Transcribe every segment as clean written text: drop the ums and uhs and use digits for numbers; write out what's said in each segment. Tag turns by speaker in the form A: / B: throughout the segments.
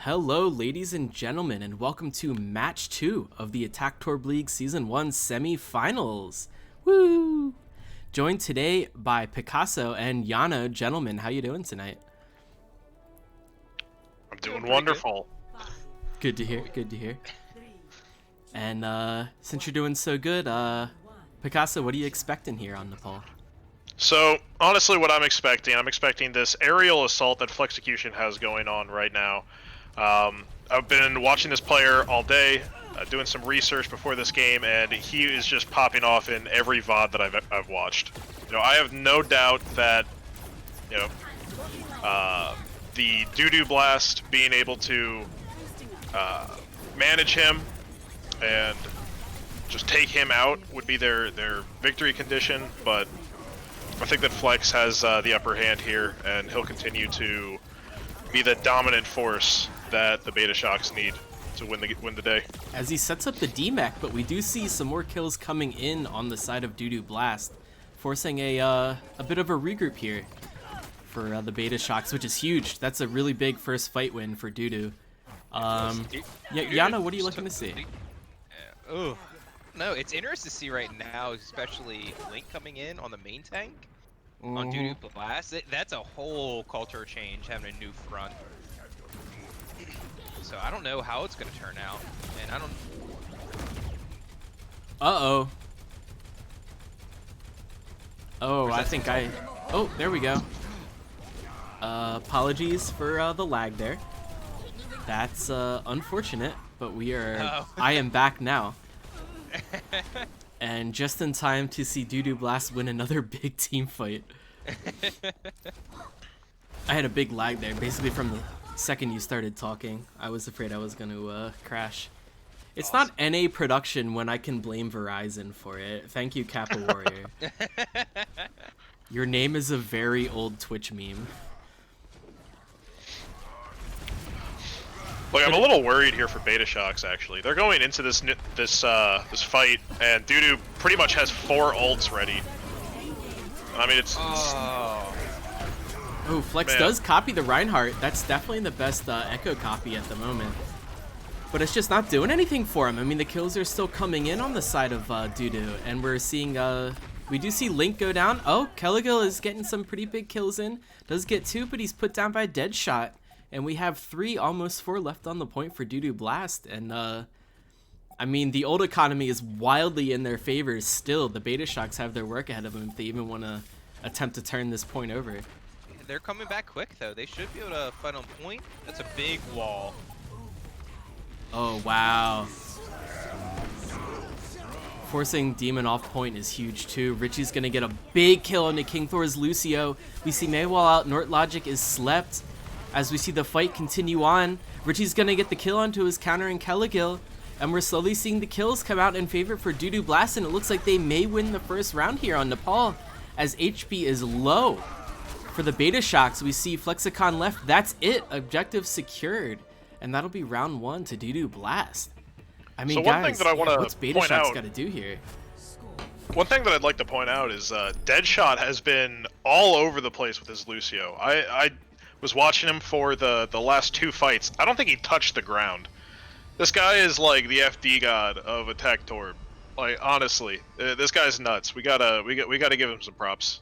A: Hello, ladies and gentlemen, and welcome to Match 2 of the Attack Torb League Season 1 semi-finals. Woo! Joined today by Picasso and Yana. Gentlemen, how you doing tonight?
B: I'm doing wonderful.
A: Good to hear, good to hear. And since you're doing so good, Picasso, what are you expecting here on Nepal?
B: So, honestly, what I'm expecting this aerial assault that Flexecution has going on right now. I've been watching this player all day, doing some research before this game, and he is just popping off in every VOD that I've watched. You know, I have no doubt that, you know, the Doo-Doo Blast being able to manage him and just take him out would be their victory condition, but I think that Flex has the upper hand here, and he'll continue to be the dominant force that the Betashocks need to win the day.
A: As he sets up the D-Mech, but we do see some more kills coming in on the side of Doo-Doo Blast, forcing a bit of a regroup here for the Betashocks, which is huge. That's a really big first fight win for Doo-Doo. Yana, what are you looking to see?
C: Oh, no, it's interesting to see right now, especially Link coming in on the main tank on Doo-Doo Blast. That's a whole culture change, having a new front. So I don't know how it's going to turn out, and I don't...
A: Uh-oh. Oh, I think Oh, there we go. Apologies for the lag there. That's unfortunate, but we are...
C: Oh.
A: I am back now. And just in time to see Doo-Doo Blast win another big team fight. I had a big lag there, basically from the second you started talking. I was afraid I was going to crash. It's awesome. Not NA production when I can blame Verizon for it. Thank you, Kappa Warrior. Your name is a very old Twitch meme.
B: Look, I'm a little worried here for Betashocks, actually. They're going into this fight, and Doo-Doo pretty much has 4 ults ready. I mean, it's
A: Oh, Flex does copy the Reinhardt. That's definitely the best Echo copy at the moment. But it's just not doing anything for him. I mean, the kills are still coming in on the side of Doo-Doo, and we're seeing, we do see Link go down. Oh, Kelligil is getting some pretty big kills in. Does get 2, but he's put down by Deadshot. And we have 3, almost 4 left on the point for Doo-Doo Blast. And, I mean, the old economy is wildly in their favor still. The Betashocks have their work ahead of them if they even want to attempt to turn this point over.
C: They're coming back quick, though. They should be able to fight on point. That's a big wall.
A: Oh, wow. Forcing Demon off point is huge, too. Richie's going to get a big kill into King Thor's Lucio. We see Maywall out. Nort Logic is slept. As we see the fight continue on, Richie's going to get the kill onto his countering Kelligil. And we're slowly seeing the kills come out in favor for Doo-Doo Blast, and it looks like they may win the first round here on Nepal, as HP is low. For the Betashocks, we see Flexicon left. That's it. Objective secured. And that'll be round 1 to Doo-Doo Blast. I mean,
B: so
A: guys,
B: thing that I wanna
A: what's Betashocks got to do here?
B: One thing that I'd like to point out is Deadshot has been all over the place with his Lucio. I was watching him for the last 2 fights. I don't think he touched the ground. This guy is like the FD god of Attack Torb. Like, honestly, this guy's nuts. We gotta give him some props.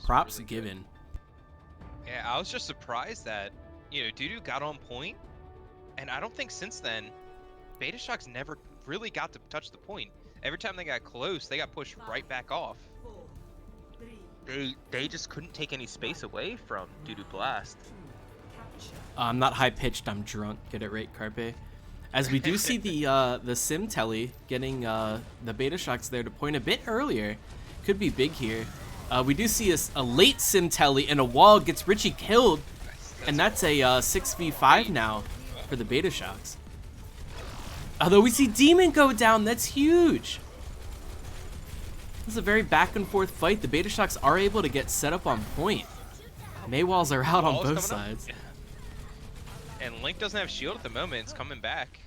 A: Props given.
C: Yeah, I was just surprised that, you know, Doo-Doo got on point, and I don't think since then, Betashocks never really got to touch the point. Every time they got close, they got pushed right back off. They just couldn't take any space away from Doo-Doo Blast.
A: I'm not high-pitched, I'm drunk. Get it right, Carpe. As we do see the Sim Telly getting the Betashocks there to point a bit earlier. Could be big here. We do see a late Sim Telly, and a wall gets Richie killed. And that's a 6v5 now for the Betashocks. Although we see Demon go down, that's huge. This is a very back and forth fight. The Betashocks are able to get set up on point. Maywalls are out on both sides.
C: And Link doesn't have shield at the moment. It's coming back.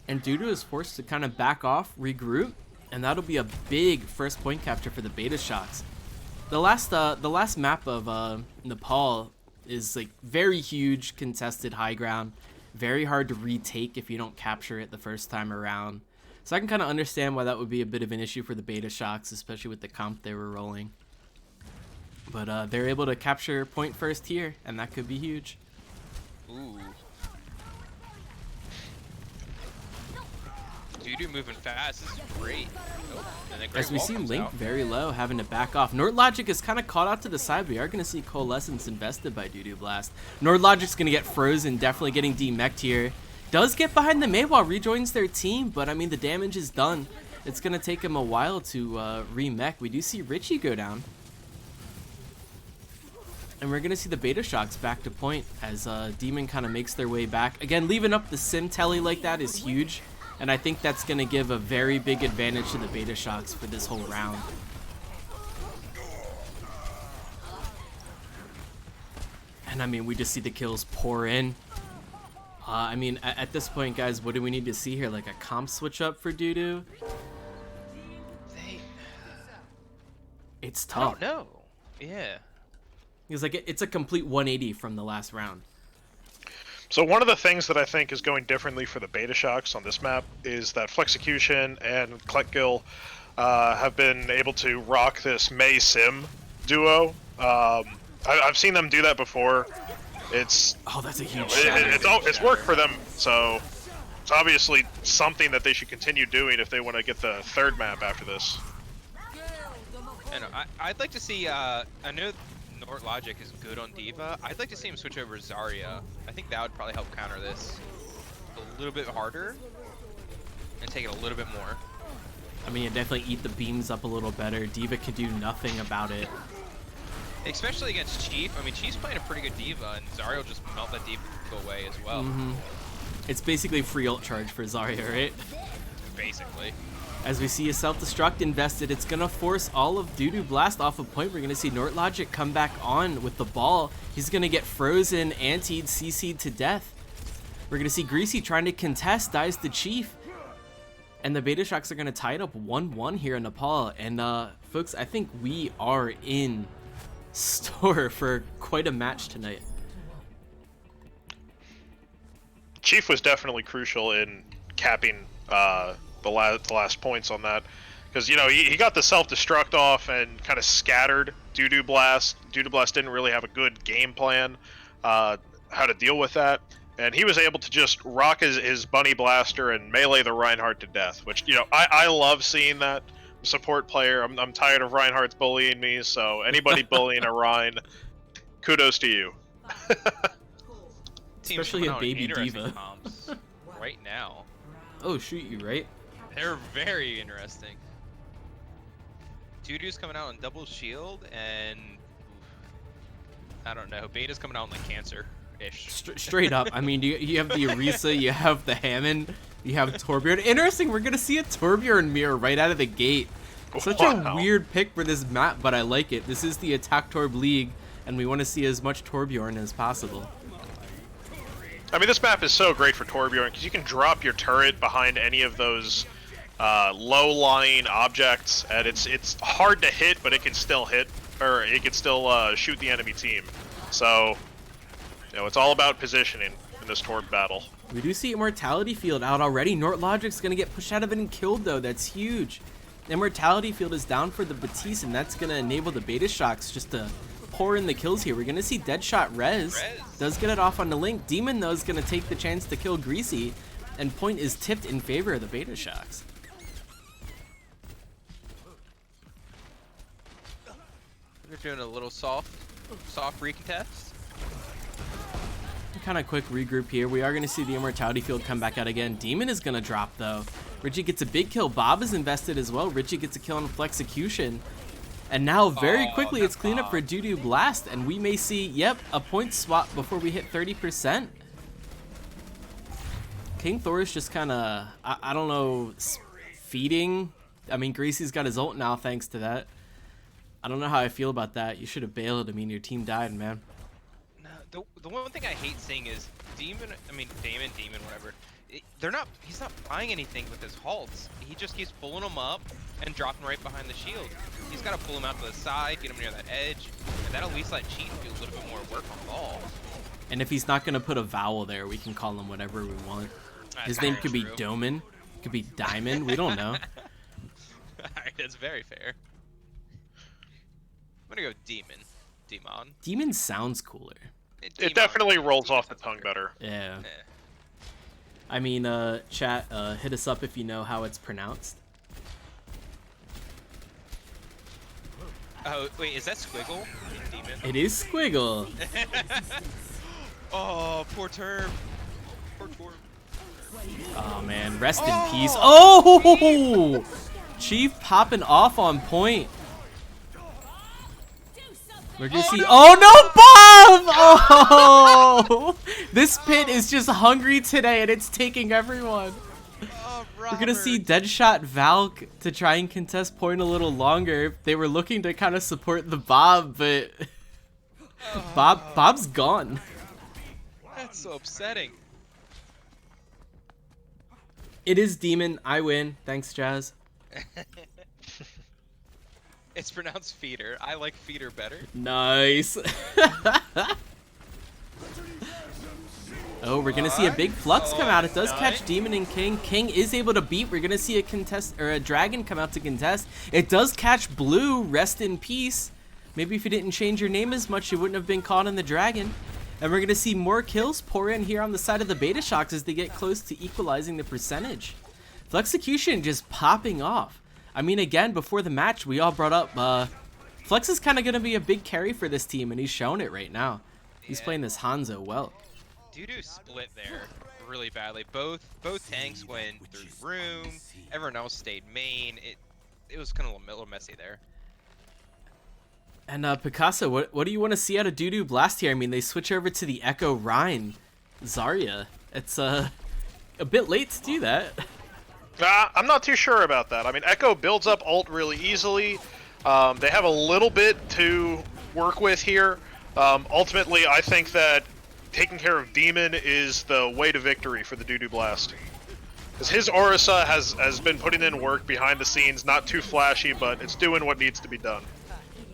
A: And Doo-Doo is forced to kind of back off, regroup, and that'll be a big first point capture for the Betashocks. The last map of Nepal is like very huge, contested high ground, very hard to retake if you don't capture it the first time around. So I can kind of understand why that would be a bit of an issue for the Betashocks, especially with the comp they were rolling. But they're able to capture point first here, and that could be huge.
C: Ooh. Dudu moving fast. This is great. Oh, and then great
A: As we
C: wall
A: see
C: comes
A: Link
C: out.
A: very low, having to back off. Nordlogic is kind of caught out to the side. We are going to see Coalescence invested by Dudu Blast. Nordlogic's going to get frozen, definitely getting demech'd here. Does get behind the Maywall, rejoins their team, but I mean, the damage is done. It's going to take him a while to re-mech. We do see Richie go down. And we're going to see the Betashocks back to point as Demon kind of makes their way back. Again, leaving up the sim telly like that is huge. And I think that's going to give a very big advantage to the Betashocks for this whole round. And I mean, we just see the kills pour in. I mean, at this point, guys, what do we need to see here? Like a comp switch up for Dudu? It's
C: I
A: tough.
C: don't know. Yeah.
A: Because like it's a complete 180 from the last round.
B: So one of the things that I think is going differently for the Betashocks on this map is that Flexecution and Kleckgill have been able to rock this Mei Sim duo. I've seen them do that before. It's
A: that's a huge
B: it's worked for them, so it's obviously something that they should continue doing if they want to get the third map after this.
C: And I'd like to see. I know Nordlogic is good on Diva. I'd like to see him switch over Zarya. I think that would probably help counter this a little bit harder and take it a little bit more.
A: I mean, you definitely eat the beams up a little better. Diva can do nothing about it.
C: Especially against Chief. I mean, Chief's playing a pretty good Diva, and Zarya will just melt that Diva away as well.
A: It's basically free ult charge for Zarya, right?
C: Basically.
A: As we see a self-destruct invested, it's going to force all of Dudu Blast off of point. We're going to see Nordlogic come back on with the ball. He's going to get frozen, anti'd, CC'd to death. We're going to see Greasy trying to contest, dies the Chief. And the Betashocks are going to tie it up 1-1 here in Nepal. And folks, I think we are in store for quite a match tonight.
B: Chief was definitely crucial in capping the last points on that, because you know he got the self-destruct off and kind of scattered Dudu Blast. Dudu Blast didn't really have a good game plan how to deal with that, and he was able to just rock his Bunny Blaster and melee the Reinhardt to death, which, you know, I love seeing that. Support player, I'm tired of Reinhardt's bullying me, so anybody bullying a Rein, kudos to you.
A: Especially a baby Diva.
C: Right now.
A: Oh shoot, you right?
C: They're very interesting. Dudu's coming out on double shield, and I don't know. Beta's coming out on like cancer-ish.
A: Straight up. I mean, you have the Orisa, you have the Hammond, you have Torbjorn. Interesting, we're gonna see a Torbjorn mirror right out of the gate. Such a weird pick for this map, but I like it. This is the Attack Torb League, and we want to see as much Torbjorn as possible.
B: I mean, this map is so great for Torbjorn because you can drop your turret behind any of those low-lying objects, and it's hard to hit, but it can still hit, or it can still shoot the enemy team. So, you know, it's all about positioning in this Torb battle.
A: We do see Immortality Field out already. Nordlogic's going to get pushed out of it and killed, though. That's huge. Immortality Field is down for the Batiste, and that's going to enable the Betashocks just to pour in the kills here. We're going to see Deadshot res. Does get it off on the Link. Demon, though, is going to take the chance to kill Greasy, and point is tipped in favor of the Betashocks.
C: They're doing a little soft recontest.
A: Kind of quick regroup here. We are going to see the Immortality Field come back out again. Demon is going to drop, though. Richie gets a big kill. Bob is invested as well. Richie gets a kill on Flexecution. And now, very quickly, it's cleanup for Dudu Blast, and we may see, yep, a point swap before we hit 30%. King Thor is just kind of, I don't know, feeding. I mean, Gracie's got his ult now, thanks to that. I don't know how I feel about that. You should have bailed. I mean, your team died, man.
C: No, the one thing I hate seeing is Demon, whatever. He's not buying anything with his halts. He just keeps pulling them up and dropping right behind the shield. He's got to pull him out to the side, get him near that edge, and that'll at least let Chief do a little bit more work on ball.
A: And if he's not gonna put a vowel there, we can call him whatever we want.
C: That's
A: His name
C: very
A: could be
C: true.
A: Doman, could be Diamond. We don't know.
C: Alright, that's very fair. I'm gonna go Demon. Demon.
A: Demon sounds cooler.
B: It definitely rolls off the tongue better.
A: Yeah.
C: Yeah.
A: I mean, chat, hit us up if you know how it's pronounced.
C: Oh, wait, is that Squiggle? Demon?
A: It is Squiggle.
C: Oh, poor Term. Poor Term.
A: Oh man, rest in peace. Oh! Chief popping off on point. We're gonna see. Oh no, Bob! Oh! This pit is just hungry today and it's taking everyone.
C: Oh,
A: We're gonna see Deadshot Valk to try and contest point a little longer. They were looking to kind of support the Bob, but Bob's gone.
C: That's so upsetting.
A: It is Demon. I win. Thanks, Jazz.
C: It's pronounced feeder. I like feeder better.
A: Nice. Oh, we're gonna see a big flux come out. It does catch Demon and King. King is able to beat. We're gonna see a contest or a dragon come out to contest. It does catch Blue. Rest in peace. Maybe if you didn't change your name as much, you wouldn't have been caught in the dragon. And we're gonna see more kills pour in here on the side of the Betashocks as they get close to equalizing the percentage. Flexecution just popping off. I mean, again, before the match, we all brought up Flex is kind of gonna be a big carry for this team, and he's showing it right now. He's playing this Hanzo well.
C: Doo-doo split there really badly. Both tanks went through room. Everyone else stayed main. It was kind of a little messy there.
A: And Picasso, what do you want to see out of Doo-doo Blast here? I mean, they switch over to the Echo Rhine Zarya. It's a bit late to do that.
B: I'm not too sure about that. I mean, Echo builds up ult really easily. They have a little bit to work with here. Ultimately, I think that taking care of Demon is the way to victory for the Doo-doo Blast. Because his Orisa has been putting in work behind the scenes, not too flashy, but it's doing what needs to be done.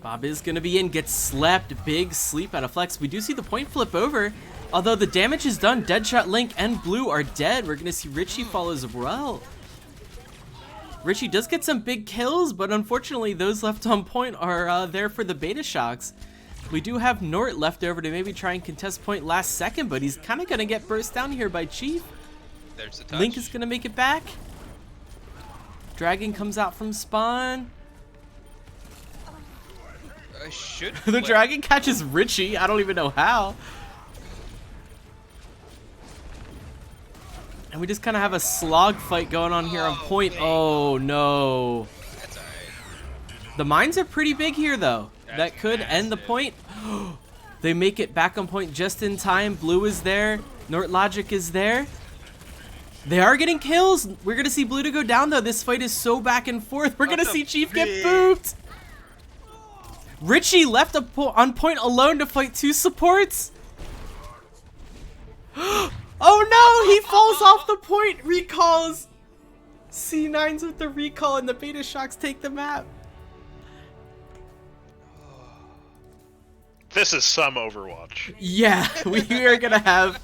A: Bob is going to be in, gets slapped, big sleep out of Flex. We do see the point flip over, although the damage is done. Deadshot, Link, and Blue are dead. We're going to see Richie fall as well. Richie does get some big kills, but unfortunately those left on point are there for the Betashocks. We do have Nort left over to maybe try and contest point last second, but he's kind of going to get burst down here by Chief.
C: There's the touch.
A: Link is going to make it back. Dragon comes out from spawn. The dragon catches Richie. I don't even know how. And we just kind of have a slog fight going on here on point.
C: Dang.
A: Oh, no.
C: That's alright.
A: The mines are pretty big here, though.
C: That's
A: That could end the
C: massive.
A: point. They make it back on point just in time. Blue is there. Nort Logic is there. They are getting kills. We're going to see Blue to go down, though. This fight is so back and forth. We're going to see Chief get booped. Richie left on point alone to fight two supports. Oh no, he falls off the point, recalls. C9's with the recall and the Betashocks take the map.
B: This is some Overwatch.
A: Yeah, we are gonna have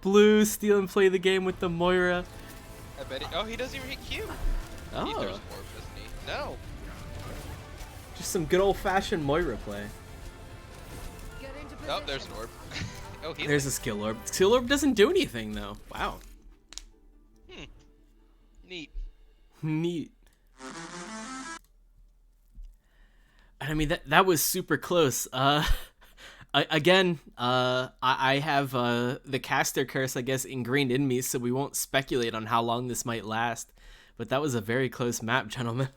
A: Blue steal and play the game with the Moira.
C: I bet he doesn't even hit Q. He throws
A: Oh,
C: orb, doesn't he? No.
A: just some good old-fashioned Moira play.
C: Oh, there's an orb. Oh, he.
A: There's a skill orb. Skill orb doesn't do anything though. Wow.
C: Neat.
A: Neat. I mean that was super close. Again, I have the caster curse, I guess, ingrained in me, so we won't speculate on how long this might last. But that was a very close map, gentlemen.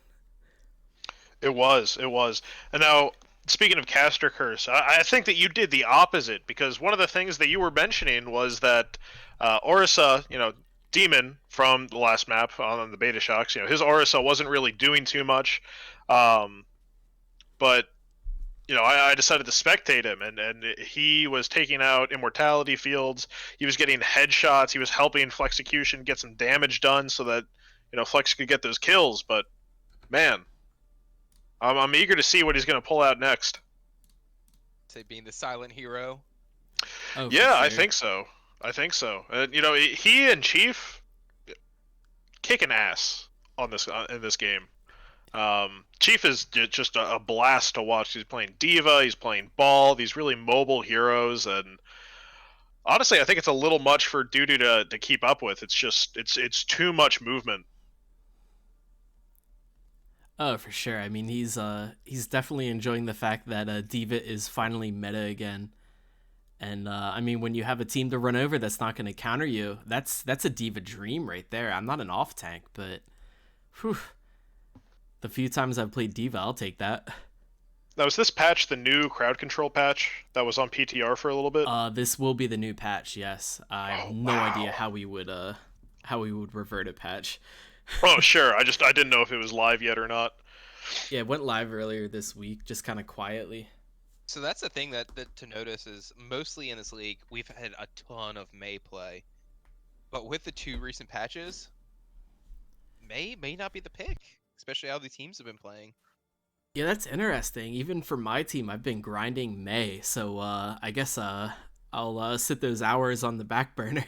B: It was. And now, speaking of caster curse, I think that you did the opposite, because one of the things that you were mentioning was that Orisa, Demon from the last map on the Betashocks, his Orisa wasn't really doing too much, but I decided to spectate him, and he was taking out immortality fields. He was getting headshots. He was helping Flexecution get some damage done so that Flex could get those kills. But man, I'm eager to see what he's going to pull out next.
C: Say being the silent hero.
A: Oh, for
B: Yeah, I
A: sure.
B: think so. I think so. You know, he and Chief kicking ass on this in this game. Chief is just a blast to watch. He's playing Diva, he's playing Ball, these really mobile heroes, and honestly, I think it's a little much for Dudu to keep up with. It's just it's too much movement.
A: Oh, for sure. I mean, he's definitely enjoying the fact that Diva is finally meta again. And I mean, when you have a team to run over that's not going to counter you, that's a Diva dream right there. I'm not an off tank, but whew, the few times I've played Diva, I'll take that.
B: Now, is this patch the new crowd control patch that was on PTR for a little bit?
A: This will be the new patch. Yes, I have
B: Oh,
A: no idea
B: wow.
A: how we would revert a patch.
B: Oh, sure. I didn't know if it was live yet or not.
A: Yeah, it went live earlier this week, just kind of quietly.
C: So that's the thing that to notice is mostly in this league we've had a ton of May play, but with the 2 recent patches, May not be the pick, especially how the teams have been playing.
A: Yeah, that's interesting. Even for my team, I've been grinding May, so I guess I'll sit those hours on the back burner.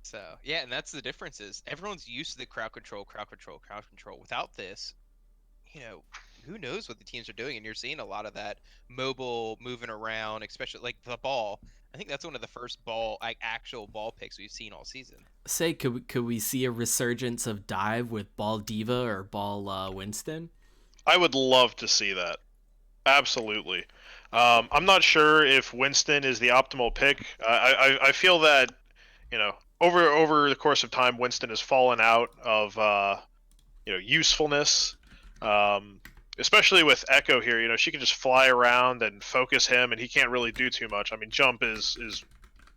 C: So yeah, and that's the difference is everyone's used to the crowd control, crowd control, crowd control. Without this, you know, who knows what the teams are doing, and you're seeing a lot of that mobile moving around, especially like the ball. I think that's one of the first ball, like actual ball picks we've seen all season.
A: Say, could we see a resurgence of dive with Ball Diva or Ball Winston?
B: I would love to see that. Absolutely. I'm not sure if Winston is the optimal pick. I feel that, you know, over the course of time, Winston has fallen out of usefulness. Especially with Echo here, you know, she can just fly around and focus him, and he can't really do too much. I mean, jump is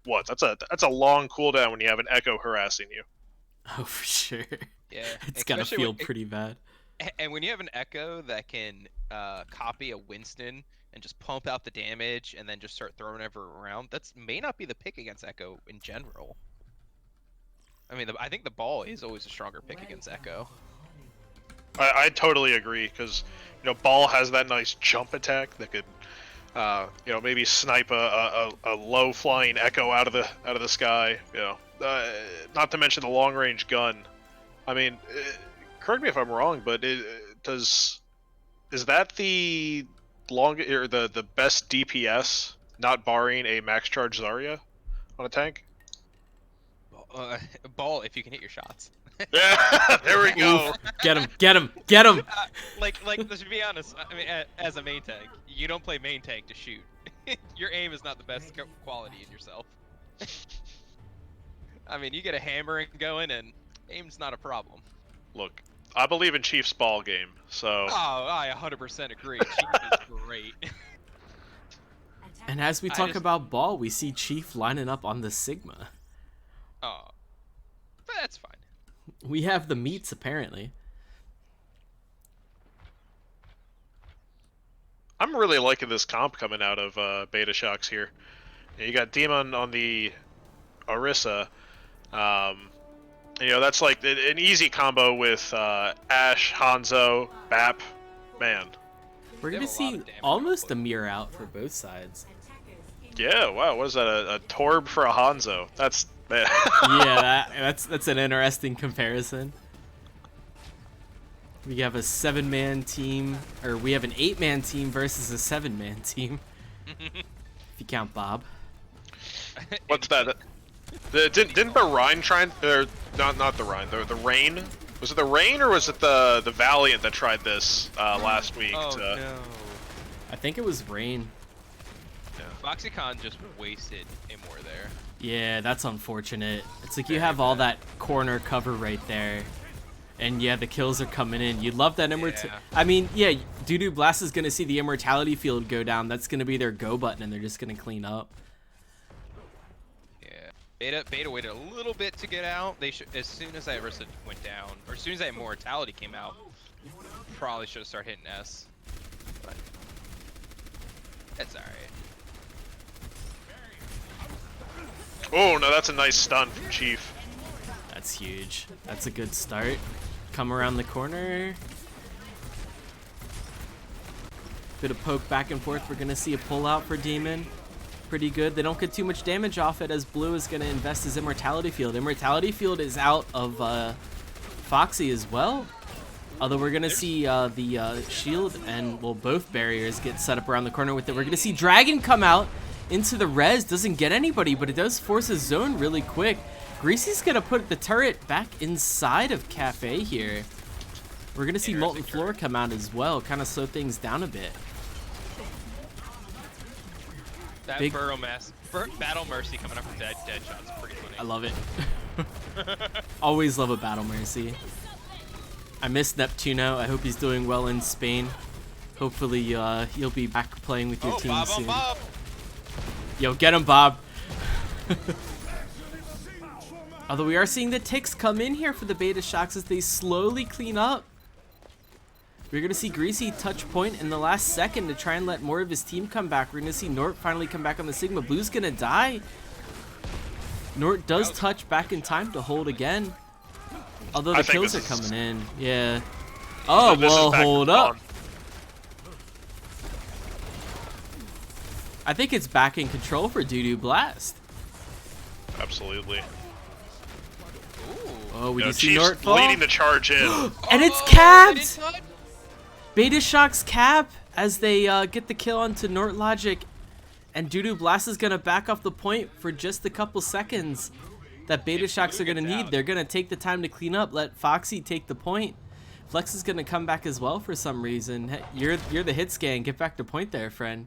B: what? That's a long cooldown when you have an Echo harassing you.
A: Oh, for sure.
C: Yeah,
A: It's gotta
C: especially
A: feel pretty bad.
C: and when you have an Echo that can copy a Winston and just pump out the damage and then just start throwing everyone around, that's may not be the pick against Echo in general. I mean, I think the ball is always a stronger pick against Echo.
B: I totally agree because Ball has that nice jump attack that could maybe snipe a low flying Echo out of the sky. Not to mention the long range gun. I mean, correct me if I'm wrong, but is that the the best DPS, not barring a max charge Zarya on a tank?
C: Ball, if you can hit your shots.
B: Yeah, there we go.
A: Oof. Get him, get him, get him!
C: Like, to be honest, I mean, as a main tank, you don't play main tank to shoot. Your aim is not the best quality in yourself. I mean, you get a hammering going, and aim's not a problem.
B: Look, I believe in Chief's ball game, so.
C: Oh, I 100% agree. Chief is great.
A: And as we talk about Ball, we see Chief lining up on the Sigma.
C: Oh, but that's fine.
A: We have the meats, apparently.
B: I'm really liking this comp coming out of Betashocks here. You got Demon on the Orisa. That's like an easy combo with Ashe, Hanzo, Bap. Man.
A: We're going to see almost a mirror out for both sides.
B: Yeah, wow, what is that? A Torb for a Hanzo? That's... Man.
A: Yeah, that's an interesting comparison. We have a 7-man team, or we have an 8-man team versus a 7-man team. If you count Bob.
B: What's that? Didn't the Rhine try? Or not the Rhine. The Rain. Was it the Rain or was it the Valiant that tried this last week?
C: Oh no.
A: I think it was Rain.
B: Yeah.
C: Foxycon just wasted Immor there.
A: Yeah, that's unfortunate. It's like you have all that corner cover right there. And yeah, the kills are coming in. You'd love that immortality.
C: Yeah.
A: I mean, yeah, Dudu Blast is going to see the immortality field go down. That's going to be their go button, and they're just going to clean up.
C: Yeah. Beta waited a little bit to get out. They should, as soon as that Orisa went down, or as soon as that immortality came out, probably should have started hitting S. But that's alright.
B: Oh no, that's a nice stun from Chief.
A: That's huge. That's a good start. Come around the corner. Bit of poke back and forth. We're going to see a pullout for Demon. Pretty good. They don't get too much damage off it as Blue is going to invest his Immortality Field. Immortality Field is out of Foxy as well. Although we're going to see the shield and, well, both barriers get set up around the corner with it. We're going to see Dragon come out into the res. Doesn't get anybody, but it does force a zone really quick. Greasy's going to put the turret back inside of Cafe here. We're going to see Molten Floor come out as well. Kind of slow things down a bit.
C: That Battle Mercy coming up from dead shot's pretty funny.
A: I love it. Always love a Battle Mercy. I miss Neptuno. I hope he's doing well in Spain. Hopefully you'll be back playing with your team
C: Bob
A: soon.
C: on Bob.
A: Yo, get him, Bob. Although we are seeing the ticks come in here for the Betashocks as they slowly clean up. We're going to see Greasy touch point in the last second to try and let more of his team come back. We're going to see Nort finally come back on the Sigma. Blue's going to die. Nort does touch back in time to hold again. Although the kills are coming in. Yeah. Oh, well, hold up. I think it's back in control for Doo-Doo Blast.
B: Absolutely.
A: Oh, we can see
B: Chiefs
A: Nort fall.
B: leading the charge in.
A: And it's capped! Betashocks cap as they get the kill onto Nort Logic. And Doo-Doo Blast is going to back off the point for just a couple seconds that Betashocks are going to need. They're going to take the time to clean up, let Foxy take the point. Flex is going to come back as well for some reason. Hey, you're the hit scan. Get back to point there, friend.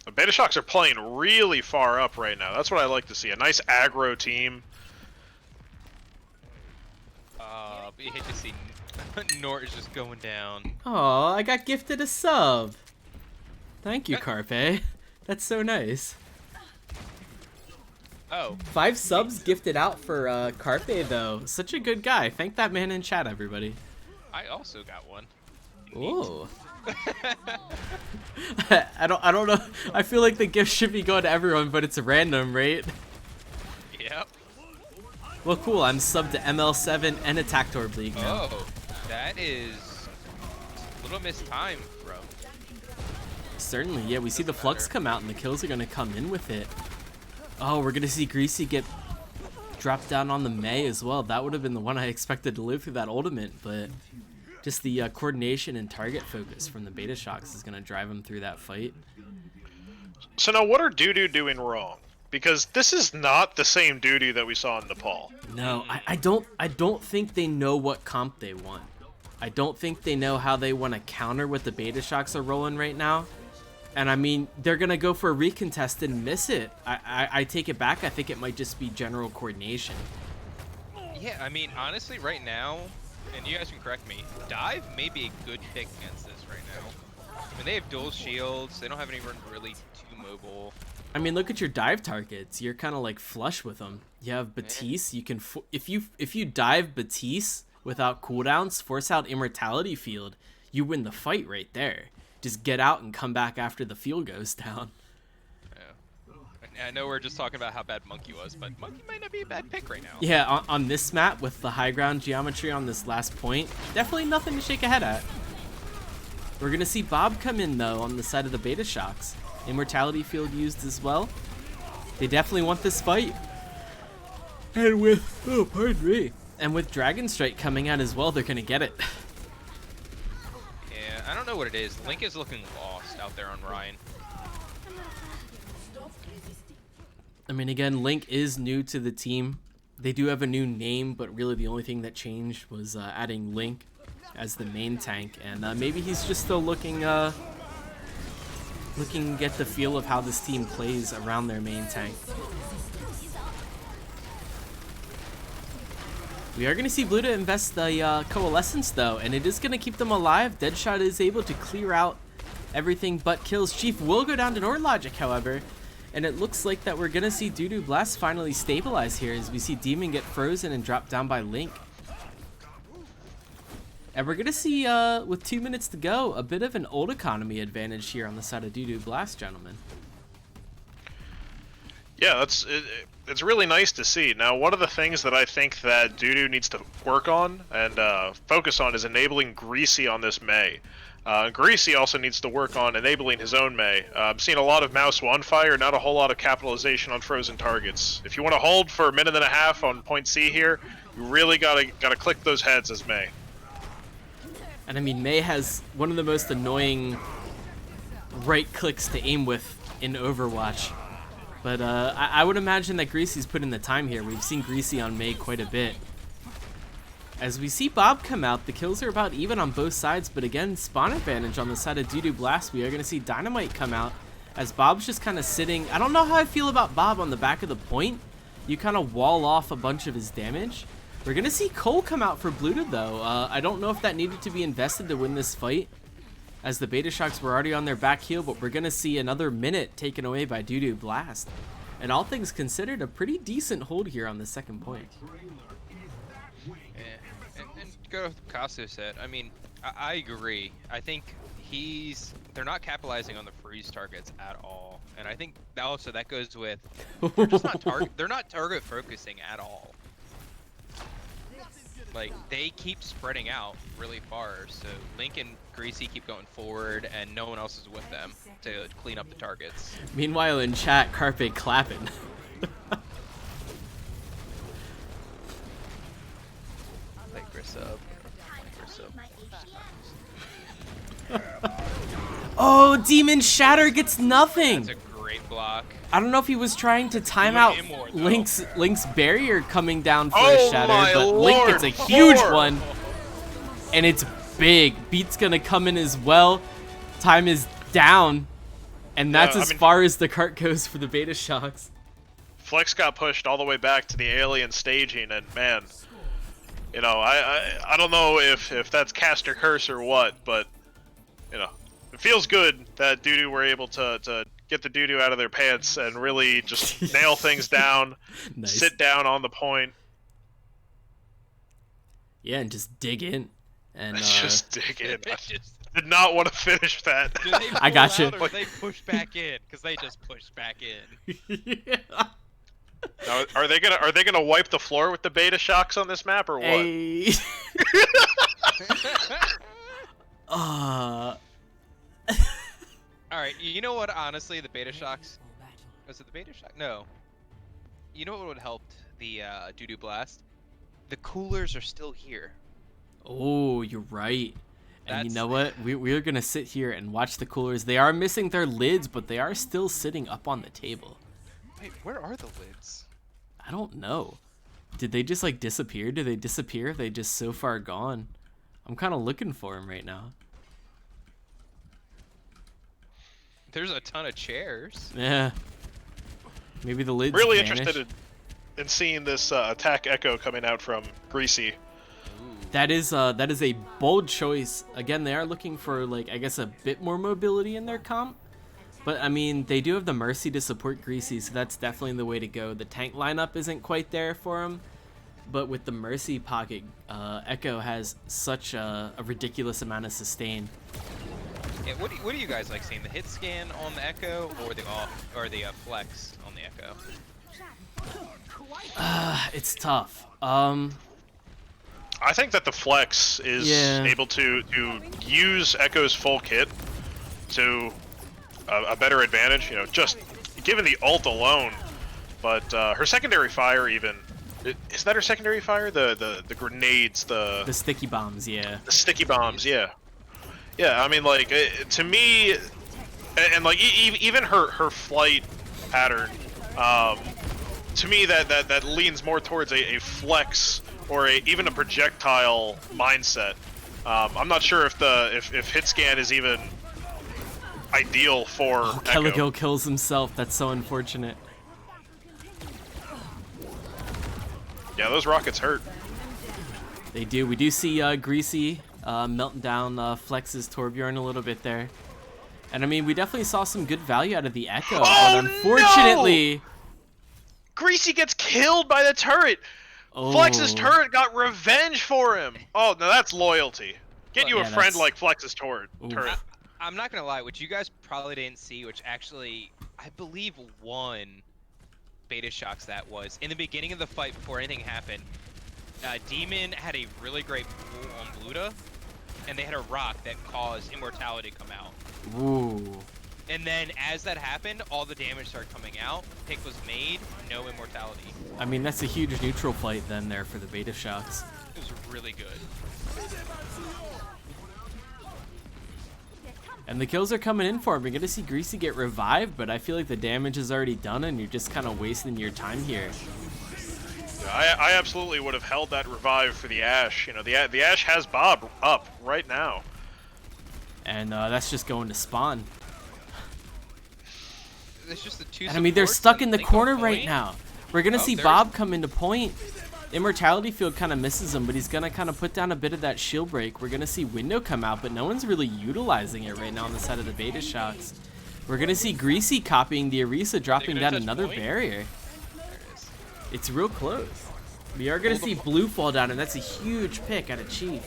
B: The Betashocks are playing really far up right now. That's what I like to see. A nice aggro team.
C: You hate to see Nort is just going down.
A: Oh, I got gifted a sub. Thank you, Carpe. That's so nice.
C: Oh.
A: 5 subs gifted out for Carpe, though. Such a good guy. Thank that man in chat, everybody.
C: I also got one.
A: Ooh. I don't know. I feel like the gift should be going to everyone, but it's random, right?
C: Yep.
A: Well, cool. I'm subbed to ML7 and Attack Torb League now.
C: Oh, that is a little missed time, bro.
A: Certainly, yeah. We see the Flux come out, and the kills are going to come in with it. Oh, we're going to see Greasy get dropped down on the Mei as well. That would have been the one I expected to live through that ultimate, but just the coordination and target focus from the Betashocks is going to drive him through that fight.
B: So now what are Doo-Doo doing wrong? Because this is not the same Doo-Doo that we saw in Nepal.
A: No, I don't think they know what comp they want. I don't think they know how they want to counter what the Betashocks are rolling right now. And I mean, they're going to go for a recontest and miss it. I take it back. I think it might just be general coordination.
C: Yeah, I mean, honestly, right now, and you guys can correct me, Dive may be a good pick against this right now. I mean, they have dual shields. They don't have anyone really too mobile.
A: I mean, look at your dive targets. You're kind of like flush with them. You have Batiste. You can if you dive Batiste without cooldowns, force out Immortality Field, you win the fight right there. Just get out and come back after the field goes down.
C: Yeah. I know we're just talking about how bad Monkey was, but Monkey might not be a bad pick right now.
A: Yeah, on this map with the high ground geometry on this last point, definitely nothing to shake a head at. We're gonna see Bob come in though on the side of the Betashocks. Immortality Field used as well. They definitely want this fight. And with, oh, pardon me. And with Dragon Strike coming out as well, they're gonna get it.
C: Yeah, I don't know what it is. Link is looking lost out there on Ryan.
A: I mean, again, Link is new to the team. They do have a new name, but really the only thing that changed was adding Link as the main tank. And maybe he's just still looking to get the feel of how this team plays around their main tank. We are going to see Blue to invest the Coalescence though, and it is going to keep them alive. Deadshot is able to clear out everything but kills. Chief will go down to Nord Logic, however, and it looks like that we're going to see Doo-Doo Blast finally stabilize here as we see Demon get frozen and dropped down by Link. And we're going to see, with 2 minutes to go, a bit of an old economy advantage here on the side of Doo-Doo Blast, gentlemen.
B: Yeah, it's really nice to see. Now, one of the things that I think that Dudu needs to work on and focus on is enabling Greasy on this Mei. Greasy also needs to work on enabling his own Mei. I'm seeing a lot of Mouse 1 fire, not a whole lot of capitalization on frozen targets. If you want to hold for a minute and a half on point C here, you really gotta click those heads as Mei.
A: And I mean, Mei has one of the most annoying right clicks to aim with in Overwatch. But I would imagine that Greasy's put in the time here. We've seen Greasy on Mei quite a bit. As we see Bob come out, the kills are about even on both sides, but again, spawn advantage on the side of Dudu Blast. We are going to see Dynamite come out as Bob's just kind of sitting. I don't know how I feel about Bob on the back of the point. You kind of wall off a bunch of his damage. We're going to see Cole come out for Bluta though. I don't know if that needed to be invested to win this fight, as the Betashocks were already on their back heel, but we're going to see another minute taken away by Dudu Blast. And all things considered, a pretty decent hold here on the second point.
C: And go to what Casu said. I mean, I agree. I think they're not capitalizing on the freeze targets at all, and I think also that goes with they're not target focusing at all. Like, they keep spreading out really far, so Link and Greasy keep going forward, and no one else is with them to clean up the targets.
A: Meanwhile, in chat, Carpe clapping. Oh, Demon Shatter gets nothing.
C: That's a great block.
A: I don't know if he was trying to time out Link's barrier coming down for a shatter, but Link gets a huge one, and it's big. Beat's gonna come in as well. Time is down, and that's as far as the cart goes for the Betashocks.
B: Flex got pushed all the way back to the alien staging, and man, you know, I don't know if that's cast or curse or what, but you know, it feels good that Dudu were able to get the doo-doo out of their pants and really just nail things down,
A: Nice.
B: Sit down on the point.
A: Yeah, and just dig in. And
B: just dig in. I did not want to finish that.
A: I got you.
C: Or they push back in, because they just pushed back in.
A: Yeah.
B: Now, are they gonna wipe the floor with the Betashocks on this map or what?
A: Hey.
C: Alright, you know what, honestly, the Betashocks... Was it the Betashock? No. You know what would have helped the Dudu Blast? The coolers are still here.
A: Oh, you're right. And you know what? We're going to sit here and watch the coolers. They are missing their lids, but they are still sitting up on the table.
C: Wait, where are the lids?
A: I don't know. Did they just, like, disappear? Did they disappear? Are they just so far gone? I'm kind of looking for them right now.
C: There's a ton of chairs.
A: Yeah. Maybe the lids
B: Really
A: vanish.
B: interested in seeing this attack echo coming out from Greasy.
A: That is a bold choice. Again, they are looking for, like, I guess a bit more mobility in their comp. But, I mean, they do have the Mercy to support Greasy, so that's definitely the way to go. The tank lineup isn't quite there for him. But with the Mercy pocket, Echo has such a ridiculous amount of sustain.
C: Yeah, what do you guys like seeing? The hit scan on the Echo or the flex on the Echo?
A: It's tough.
B: I think that the flex is able to use Echo's full kit to a better advantage. You know, just given the ult alone, but her secondary fire even. Is that her secondary fire? The grenades, the
A: sticky bombs, yeah.
B: The sticky bombs, yeah. Yeah, I mean, like, to me, and like, even her flight pattern, to me, that leans more towards a flex or even a projectile mindset. I'm not sure if hit scan is even ideal for Echo.
A: Kelligill kills himself. That's so unfortunate.
B: Yeah, those rockets hurt.
A: They do. We do see Greasy melting down Flex's Torbjorn a little bit there. And I mean, we definitely saw some good value out of the Echo, but unfortunately...
B: No! Greasy gets killed by the turret!
A: Oh.
B: Flex's turret got revenge for him! Oh, no, that's loyalty. Get you a friend like Flex's turret.
C: I'm not gonna lie, which you guys probably didn't see, which actually, I believe won Betashocks that was. In the beginning of the fight, before anything happened, Demon had a really great pull on Bluta, and they had a rock that caused Immortality to come out.
A: Ooh.
C: And then as that happened, all the damage started coming out. Pick was made, no Immortality.
A: I mean, that's a huge neutral fight then there for the Betashocks.
C: It was really good.
A: And the kills are coming in for him. You're going to see Greasy get revived, but I feel like the damage is already done and you're just kind of wasting your time here.
B: I absolutely would have held that revive for the Ashe. You know, the Ashe has Bob up right now.
A: And that's just going to spawn.
C: It's just the two.
A: And I mean, they're stuck in the corner right now. We're going to see Bob come into point. Immortality Field kind of misses him, but he's going to kind of put down a bit of that shield break. We're going to see Window come out, but no one's really utilizing it right now on the side of the Betashocks. We're going to see Greasy copying the Orisa, dropping down another barrier. It's real close. We are going to see Blue fall down, and that's a huge pick out of Chief.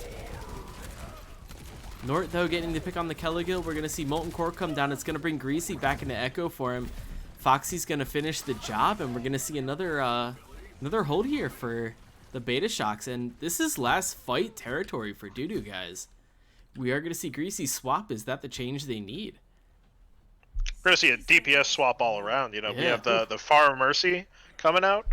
A: Nort, though, getting the pick on the Kelligill. We're going to see Molten Core come down. It's going to bring Greasy back into Echo for him. Foxy's going to finish the job, and we're going to see another hold here for the Betashocks. And this is last fight territory for Doodoo, guys. We are going to see Greasy swap. Is that the change they need?
B: We're going to see a DPS swap all around. You know, we
A: Yeah.
B: have the Far Mercy coming out.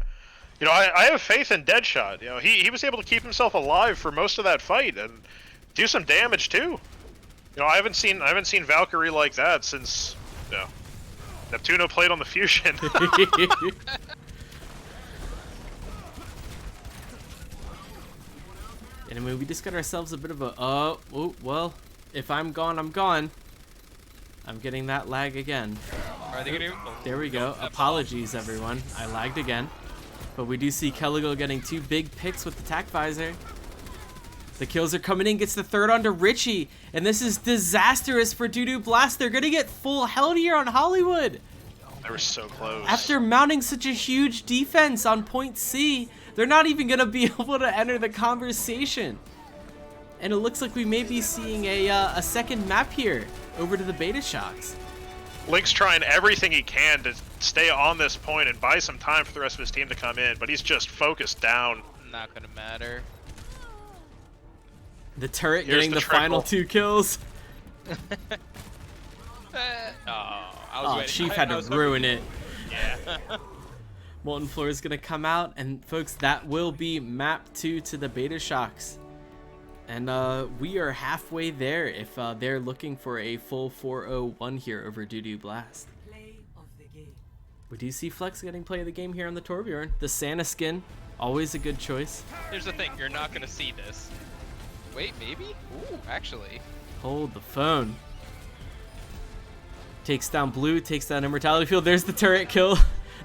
B: You know, I have faith in Deadshot. You know, he was able to keep himself alive for most of that fight and do some damage too. You know, I haven't seen Valkyrie like that since, you know, Neptuno played on the Fusion.
A: And I mean, we just got ourselves a bit of a well, if I'm gone, I'm gone. I'm getting that lag again.
C: Are they gonna?
A: There we go. Apologies, everyone. I lagged again. But we do see Kelligill getting two big picks with the Tac Visor. The kills are coming in. Gets the third onto Richie. And this is disastrous for Doodoo Blast. They're going to get full held here on Hollywood.
B: They were so close.
A: After mounting such a huge defense on point C, they're not even going to be able to enter the conversation. And it looks like we may be seeing a second map here over to the Betashocks.
B: Link's trying everything he can to stay on this point and buy some time for the rest of his team to come in, but he's just focused down.
C: Not gonna matter.
A: The turret
B: Here's
A: getting
B: the
A: the final
B: triple.
A: 2 kills.
C: I was
A: Chief had to ruin it.
C: Yeah.
A: Molten Floor is going to come out, and folks, that will be map 2 to the Betashocks. And we are halfway there if they're looking for a full 4-0-1 here over Doodoo Blast. We do see Flex getting play of the game here on the Torbjorn. The Santa skin, always a good choice.
C: Here's the thing, you're not gonna see this. Wait, maybe? Ooh, actually.
A: Hold the phone. Takes down Blue, takes down Immortality Field. There's the turret kill.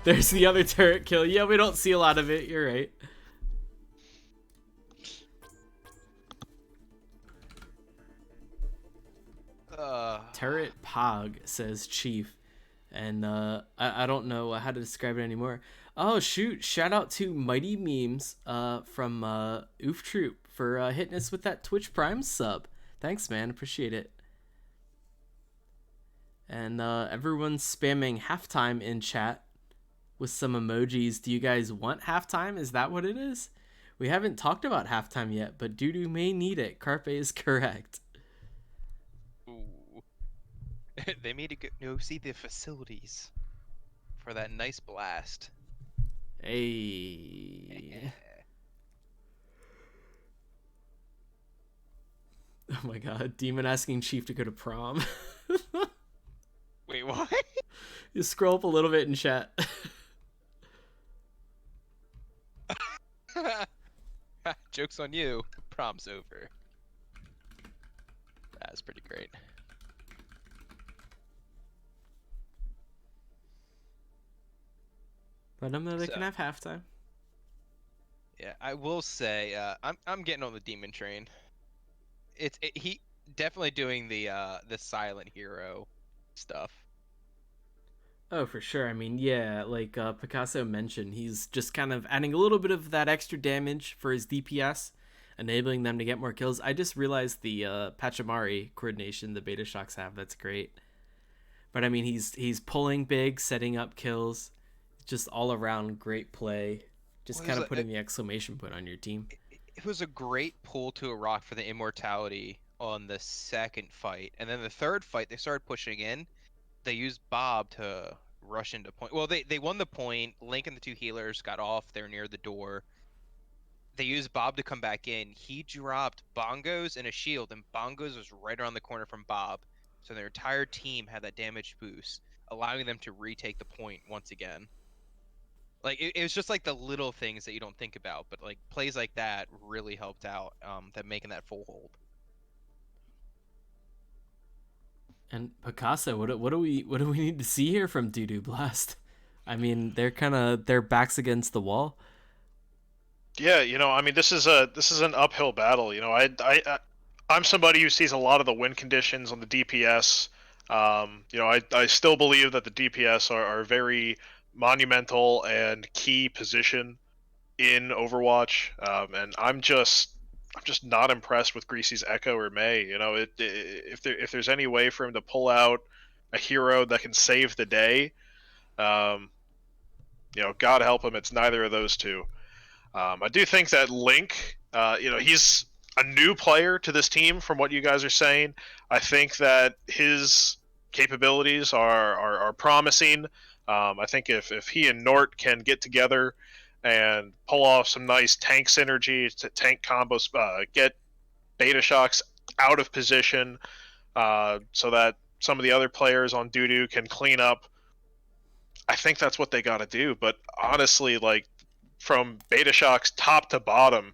A: There's the other turret kill. Yeah, we don't see a lot of it. You're right. Turret Pog, says Chief. And I don't know how to describe it anymore. Oh, shoot. Shout out to Mighty Memes from Oof Troop for hitting us with that Twitch Prime sub. Thanks, man. Appreciate it. And everyone's spamming halftime in chat with some emojis. Do you guys want halftime? Is that what it is? We haven't talked about halftime yet, but Doodoo may need it. Carpe is correct.
C: Ooh. They need to go see the facilities for that nice blast.
A: Hey. Oh my god, Demon asking Chief to go to prom.
C: Wait, what?
A: You scroll up a little bit in chat.
C: Joke's on you. Prom's over. That's pretty great.
A: Let them know they can have halftime.
C: Yeah, I will say, I'm getting on the demon train. He definitely doing the silent hero stuff.
A: Oh, for sure. I mean, yeah, like Picasso mentioned, he's just kind of adding a little bit of that extra damage for his DPS, enabling them to get more kills. I just realized the Pachamari coordination the Betashocks have. That's great. But I mean, he's pulling big, setting up kills. just all around great play. Just
C: Well,
A: kind of putting the exclamation point on your team.
C: it was a great pull to a rock for the immortality on the second fight, and then the third fight they started pushing in. They used Bob to rush into point. Well, they won the point. Link and the two healers got off. They're near the door. They used Bob to come back in. He dropped Bongos and a shield, and Bongos was right around the corner from Bob. So their entire team had that damage boost, allowing them to retake the point once again. Like it was just like the little things that you don't think about, but like plays like that really helped out. That making that full hold.
A: And Picasso, what do we need to see here from Doo Doo Blast? I mean, they're kind of their backs against the wall.
B: Yeah, I mean, this is an uphill battle. I'm somebody who sees a lot of the win conditions on the DPS. I still believe that the DPS are very monumental and key position in Overwatch, and I'm just not impressed with Greasy's Echo or May. If there's any way for him to pull out a hero that can save the day, um, God help him, it's neither of those two. I do think that Link, he's a new player to this team from what you guys are saying. I think that his capabilities are promising. I think if he and Nort can get together and pull off some nice tank synergy, tank combos, get Betashocks out of position so that some of the other players on Doo can clean up, I think that's what they got to do. But honestly, like from Betashocks top to bottom,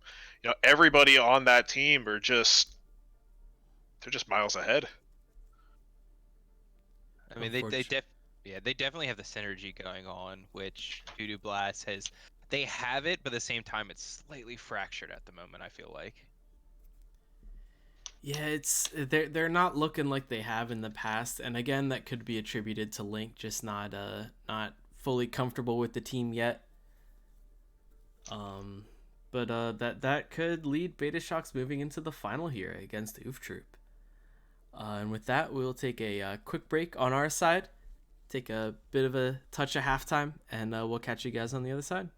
B: everybody on that team they're just miles ahead.
C: I mean, they definitely have the synergy going on, which Voodoo Blast has. They have it, but at the same time, it's slightly fractured at the moment. I feel like.
A: Yeah, they're not looking like they have in the past, and again, that could be attributed to Link just not fully comfortable with the team yet. But that could lead Betashocks moving into the final here against Oof Troop. And with that, we'll take a quick break on our side, take a bit of a touch of halftime, and we'll catch you guys on the other side.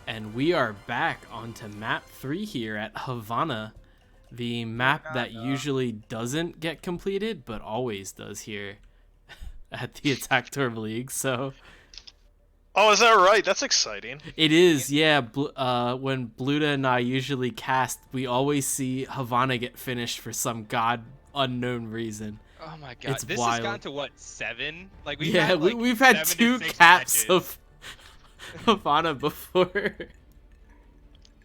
A: And we are back onto map 3 here at Havana, the map that usually doesn't get completed, but always does here at the Attack Tour League. So
B: Oh, is that right? That's exciting.
A: it is, yeah. When Bluta and I usually cast, we always see Havana get finished for some god unknown reason.
C: Oh my god,
A: It's
C: this
A: wild.
C: has gone to what, 7? Like we've
A: Yeah,
C: had, like,
A: we've had
C: 7 to
A: 2
C: 6
A: caps
C: matches.
A: of Havana before.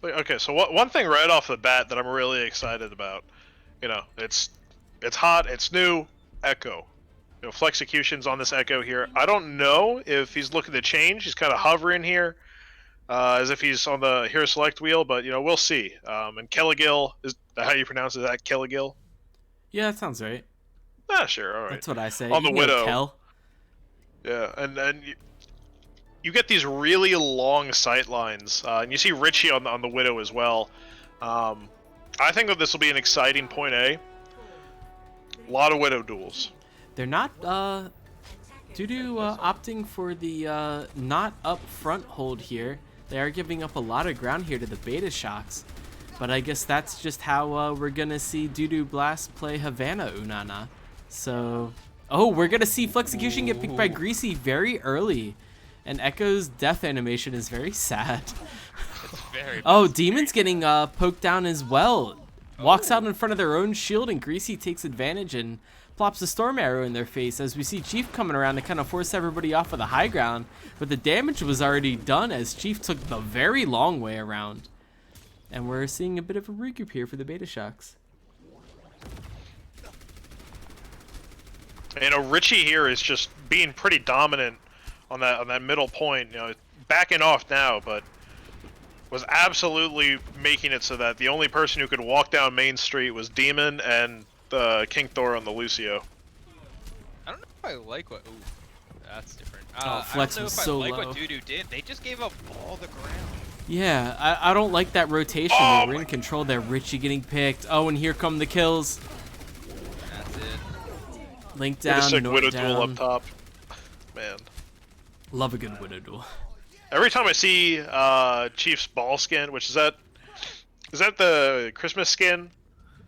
B: Okay, so one thing right off the bat that I'm really excited about, you know, it's hot, it's new, Echo. You know, Flexecution's on this Echo here. I don't know if he's looking to change. He's kind of hovering here, as if he's on the hero select wheel, but you know, we'll see. And Kelligil, is that how you pronounce it? Is that Kelligil?
A: Yeah, that sounds right.
B: Ah, sure, all right.
A: That's what I say.
B: On
A: You
B: the
A: know
B: Widow.
A: Kel.
B: Yeah, and you get these really long sight lines, and you see Richie on the Widow as well. I think that this will be an exciting point A. A lot of Widow duels.
A: They're not due to opting for the not up front hold here. They are giving up a lot of ground here to the Betashocks. But I guess that's just how we're gonna see Dudu Blast play Havana Unana. So, oh, we're gonna see Flexecution get picked by Greasy very early. And Echo's death animation is very sad.
C: It's very
A: Oh, Demon's getting poked down as well. Walks out in front of their own shield, and Greasy takes advantage and plops a storm arrow in their face as we see Chief coming around to kind of force everybody off of the high ground. But the damage was already done as Chief took the very long way around. And we're seeing a bit of a regroup here for the Betashocks.
B: You know, Richie here is just being pretty dominant on that middle point. You know, backing off now, but was absolutely making it so that the only person who could walk down Main Street was Demon and King Thor on the Lucio.
C: I don't know if I like what. Ooh, that's different.
A: Flex
C: I don't know
A: was
C: if
A: so
C: I like
A: low.
C: what Dudu did. They just gave up all the ground.
A: Yeah, I don't like that rotation.
B: Oh
A: We're in control there. Richie getting picked. Oh, and here come the kills.
C: That's it.
A: Link
B: With a
A: down,
B: sick
A: Nort
B: Widow duel
A: down.
B: up top. Man.
A: Love a good Widow duel.
B: Every time I see Chief's ball skin, which is that the Christmas skin?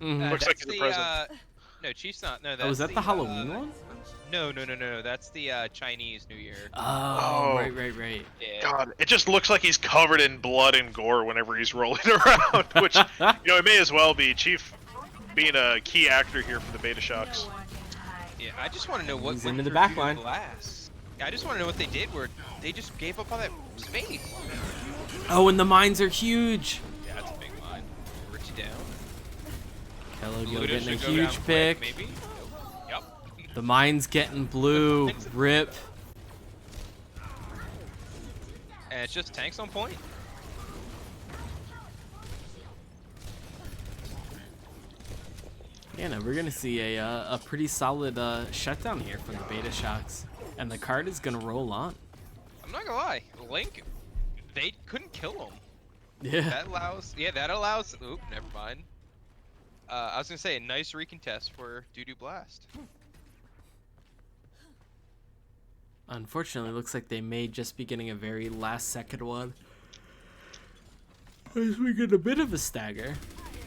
A: Mhm.
B: Looks like
C: That's
B: it's a
C: the,
B: present.
C: No, Chief's not. No, that's
A: Oh, was that the Halloween one?
C: No. That's the Chinese New Year.
A: Oh,
B: Oh.
A: right.
C: Yeah.
B: God, it just looks like he's covered in blood and gore whenever he's rolling around, which, it may as well be. Chief being a key actor here for the Betashocks.
C: Yeah, I just want to know what
A: He's
C: went
A: into the
C: through
A: back
C: Duty
A: line.
C: Blast. I just want to know what they did where they just gave up all that space.
A: Oh, and the mines are huge.
C: Yeah, that's a big line. Richie down.
A: Kello
C: Luda
A: getting a
C: should go
A: huge
C: down
A: pick.
C: quick, maybe? Yep.
A: The mine's getting blue. Rip.
C: And it's just tanks on point.
A: Yeah, no, we're gonna see a pretty solid shutdown here from the Betashocks, and the card is gonna roll on.
C: I'm not gonna lie, Link, they couldn't kill him.
A: Yeah.
C: That allows. Oop, never mind. I was gonna say a nice recontest for Doo-Doo Blast.
A: Unfortunately, looks like they may just be getting a very last-second one. As we get a bit of a stagger.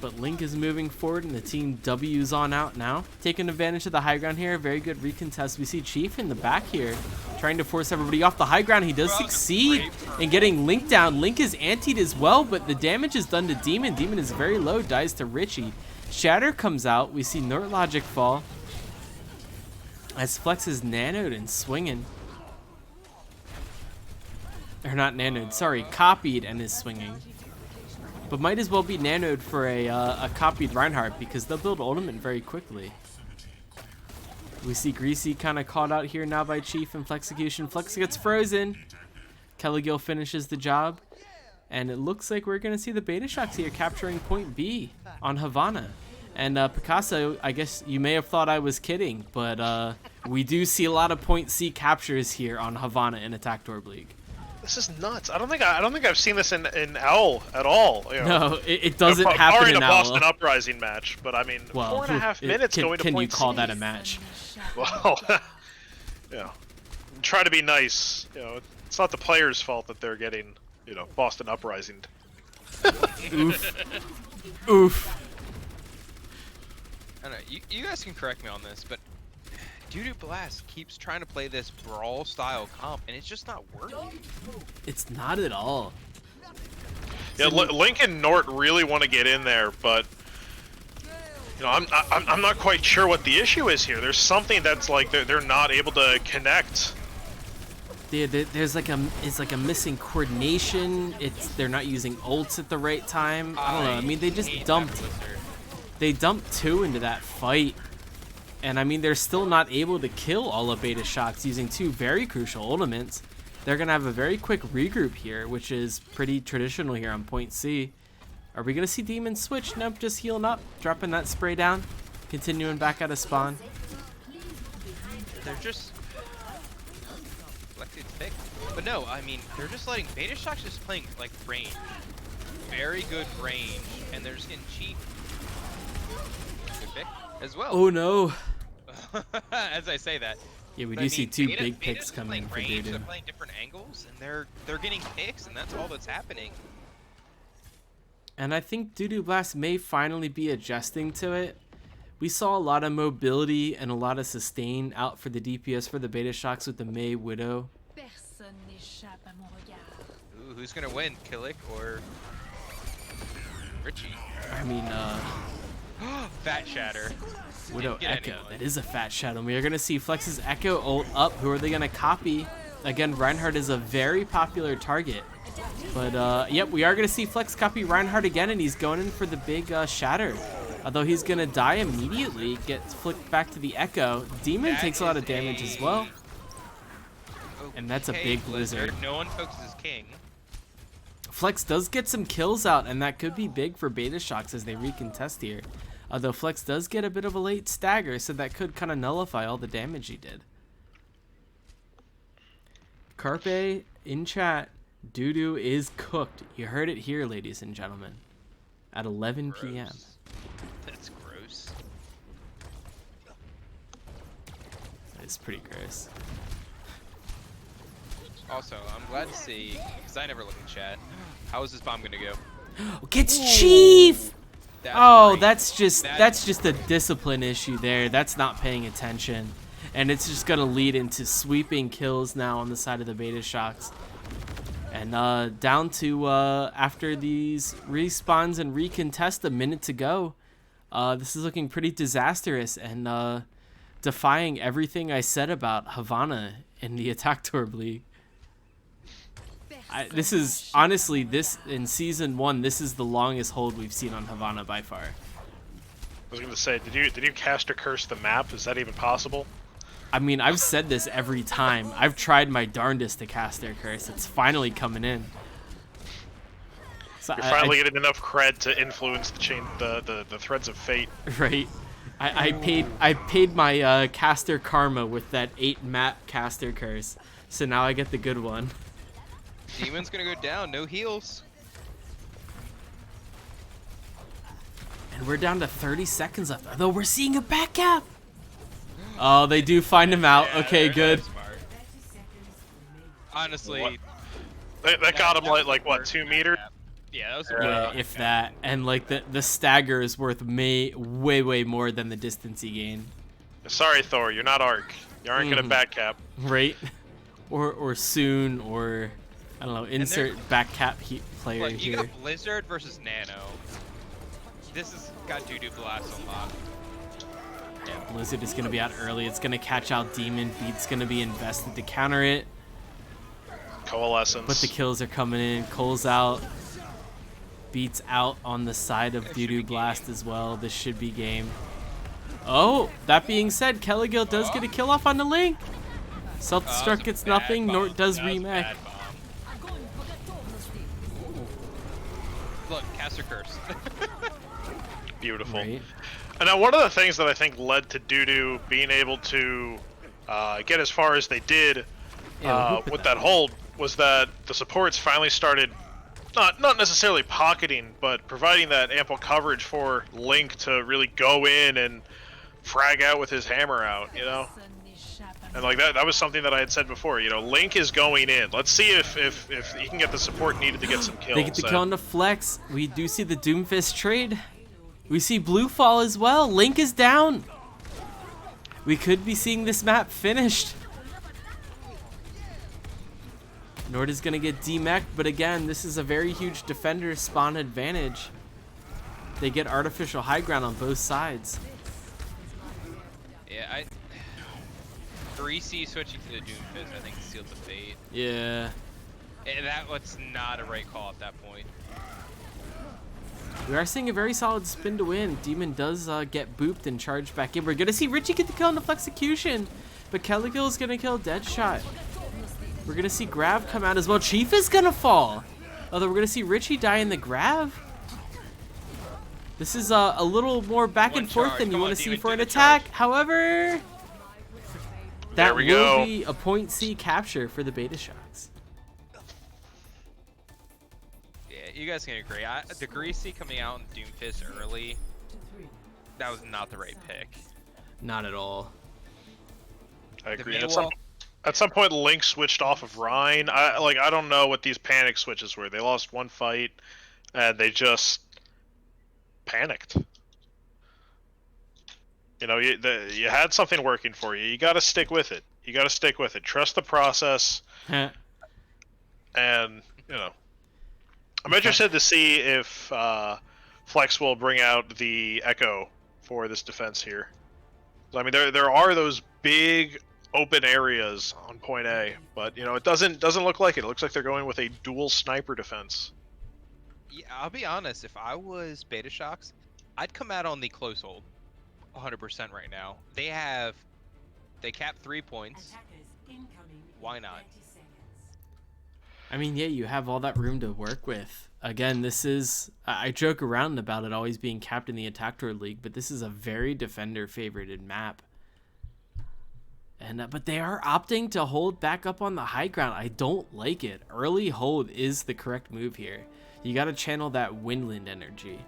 A: But Link is moving forward and the team W's on out now. Taking advantage of the high ground here. Very good recontest. We see Chief in the back here. Trying to force everybody off the high ground. He does succeed in getting Link down. Link is antied as well, but the damage is done to Demon. Demon is very low. Dies to Richie. Shatter comes out. We see Nort Logic fall. As Flex is nanoed and swinging. Or not nanoed. Sorry. Copied and is swinging. But might as well be nanoed for a copied Reinhardt because they'll build ultimate very quickly. We see Greasy kind of caught out here now by Chief and Flexecution. Flex gets frozen. Kelligil finishes the job. And it looks like we're going to see the Betashocks here capturing point B on Havana. And Picasso, I guess you may have thought I was kidding, but we do see a lot of point C captures here on Havana in Attack Orb League.
B: This is nuts. I don't think I've seen this in Owl at all.
A: No, it doesn't happen in
B: a
A: Owl.
B: Boston Uprising match, but I mean,
A: well,
B: 4.5 minutes going to
A: can
B: point
A: you call
B: C?
A: that a match?
B: Well, try to be nice. It's not the players' fault that they're getting, Boston Uprising.
A: Oof.
C: I don't know. You guys can correct me on this, but Doo-Doo Blast keeps trying to play this brawl style comp, and it's just not working.
A: It's not at all.
B: Yeah, Link and Nort really want to get in there, but I'm not quite sure what the issue is here. There's something that's like they're not able to connect.
A: Yeah, there's like a missing coordination. They're not using ults at the right time. I don't know. I mean, they just dumped 2 into that fight. And I mean, they're still not able to kill all of Betashocks using 2 very crucial ultimates. They're going to have a very quick regroup here, which is pretty traditional here on point C. Are we going to see Demon switch? Nope, just healing up, dropping that spray down, continuing back out of spawn.
C: They're just selected pick. But no, I mean, they're just letting Betashocks just playing like range. Very good range, and they're just getting cheap. Good pick as well.
A: Oh no.
C: As I say that.
A: Yeah, we
C: But
A: do
C: I
A: see
C: mean,
A: 2
C: Beta-
A: big
C: Beta's
A: picks coming
C: playing
A: for
C: range,
A: Doo-Doo.
C: they're playing different angles, and they're getting picks, and that's all that's happening.
A: And I think Doo-Doo Blast may finally be adjusting to it. We saw a lot of mobility and a lot of sustain out for the DPS for the Betashocks with the Mei Widow.
C: Ooh, who's gonna win, Killick or Richie?
A: I mean,
C: Fat Shatter.
A: Widow
C: Get
A: Echo.
C: anyone.
A: That is a fat shadow. We are going to see Flex's Echo ult up. Who are they going to copy? Again, Reinhardt is a very popular target. But, yep, we are going to see Flex copy Reinhardt again, and he's going in for the big Shatter. Although he's going to die immediately, gets flicked back to the Echo. Demon
C: That
A: takes a lot
C: is
A: of damage as well. And that's a
C: Okay,
A: big blizzard.
C: No one focuses king.
A: Flex does get some kills out, and that could be big for Betashocks as they recontest here. Although Flex does get a bit of a late stagger, so that could kind of nullify all the damage he did. Carpe in chat, Doo-Doo is cooked. You heard it here, ladies and gentlemen. At 11 p.m.
C: Gross. That's gross.
A: That is pretty gross.
C: Also, I'm glad to see, because I never look in chat, how is this bomb gonna go?
A: Gets Chief! Oh,
C: great.
A: that's just a discipline issue there. That's not paying attention. And it's just gonna lead into sweeping kills now on the side of the Betashocks. And down to after these respawns and recontest, a minute to go. This is looking pretty disastrous and defying everything I said about Havana in the Attack Tour League. This is honestly, this in season 1, this is the longest hold we've seen on Havana by far.
B: I was gonna say, did you caster curse the map? Is that even possible?
A: I mean, I've said this every time. I've tried my darndest to cast their curse. It's finally coming in. So
B: You're finally getting enough cred to influence the threads of fate.
A: Right. I paid my caster karma with that 8 map caster curse. So now I get the good one.
C: Demon's gonna go down, no heals.
A: And we're down to 30 seconds left. Although we're seeing a back cap. Oh, they do find him out.
C: Yeah,
A: Okay, good.
C: smart. Honestly,
B: What? That got him like what, 2 meters?
C: yeah, that was
A: Yeah, if that. And like the stagger is worth way more than the distance he gained.
B: Sorry, Thor, you're not Arc. You aren't gonna back cap.
A: Right? Or soon, or I don't know, insert back cap player
C: Look, you
A: here.
C: got Blizzard versus Nano. This has got Doo-Doo Blast unlocked.
A: Yeah, Blizzard is going to be out early. It's going to catch out Demon. Beat's going to be invested to counter it.
B: Coalescence.
A: But the kills are coming in. Cole's out. Beat's out on the side of Doo-Doo Blast as well. This should be game. Oh, that being said, Kelligil does get a kill off on the Link. Self-destruct gets nothing, nor does Remake.
C: Look, caster curse.
B: Beautiful.
A: Right.
B: And now one of the things that I think led to Doo-Doo being able to get as far as they did with that hold was that the supports finally started not necessarily pocketing, but providing that ample coverage for Link to really go in and frag out with his hammer out, you know? And like that was something that I had said before, you know, Link is going in. Let's see if he can get the support needed to get some kills.
A: They get the kill on the flex. We do see the Doomfist trade. We see Blue fall as well. Link is down. We could be seeing this map finished. Nord is going to get demeched, but again, this is a very huge defender spawn advantage. They get artificial high ground on both sides.
C: Yeah, 3C switching to the Doomfist, I think, sealed the fate.
A: Yeah.
C: And that was not a right call at that point.
A: We are seeing a very solid spin to win. Demon does get booped and charged back in. We're going to see Richie get the kill on the Flexecution, but Kelligil is going to kill Deadshot. We're going to see Grav come out as well. Chief is going to fall. Although we're going to see Richie die in the Grav. This is a little more back and forth than you want to see for an attack. However, that will be a point C capture for the Betashocks.
C: Yeah, you guys can agree. The Greasy coming out in Doomfist early, that was not the right pick.
A: Not at all.
B: I agree. At some point, Link switched off of Rhine. I don't know what these panic switches were. They lost one fight, and they just panicked. You know, you had something working for you. You got to stick with it. You got to stick with it. Trust the process. And you know, I'm interested to see if Flex will bring out the Echo for this defense here. I mean, there are those big open areas on point A, but you know, it doesn't look like it. It looks like they're going with a dual sniper defense.
C: Yeah, I'll be honest. If I was Betashocks, I'd come out on the close hold, 100% right now. They cap 3 points. Why not?
A: I mean, yeah, you have all that room to work with. Again, this is, I joke around about it always being capped in the Attack Tour League, but this is a very defender-favorited map. And but they are opting to hold back up on the high ground. I don't like it. Early hold is the correct move here. You got to channel that Windland energy.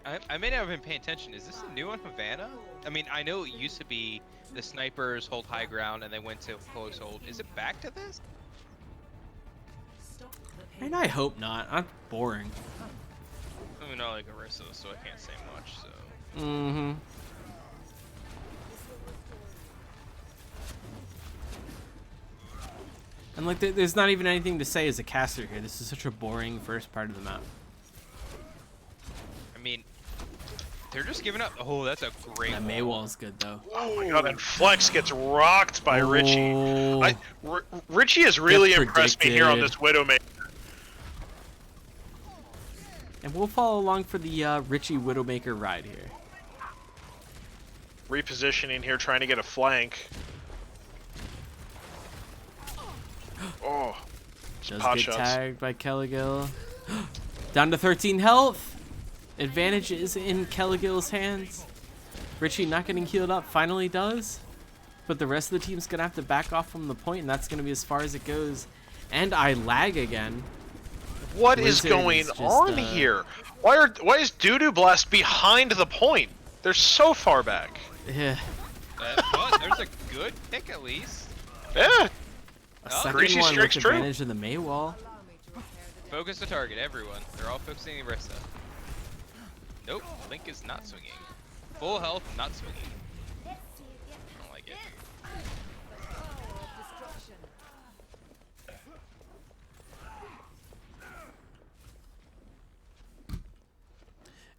C: I may not have been paying attention. Is this a new one, Havana? I mean, I know it used to be the snipers hold high ground and they went to close hold. Is it back to this?
A: And I hope not. That's boring.
C: I mean, I like Arissa, so I can't say much. So.
A: Mm-hmm. And like, there's not even anything to say as a caster here. This is such a boring first part of the map.
C: I mean, they're just giving up. Oh, that's a great.
A: That Maywall's good though.
B: Oh my god, and Flex gets rocked by Richie.
A: Oh.
B: Richie has really impressed me here on
A: predicted.
B: this Widowmaker.
A: And we'll follow along for the Richie Widowmaker ride here.
B: Repositioning here, trying to get a flank. Oh,
A: Does
B: pot
A: get
B: shots.
A: tagged by Kelligil. Down to 13 health. Advantage is in Kelligil's hands. Richie not getting healed up finally does. But the rest of the team's going to have to back off from the point, and that's going to be as far as it goes. And I lag again.
B: What is
A: Blizzard
B: going
A: is just,
B: on here? Why is Doodoo Blast behind the point? They're so far back.
A: Yeah.
C: But there's a good pick at least.
B: Yeah.
A: A second
B: Greasy
A: one with
B: streak's true.
A: advantage of the Maywall.
C: Focus the target, everyone. They're all focusing Arissa. Nope, Link is not swinging. Full health, not swinging. I don't like it.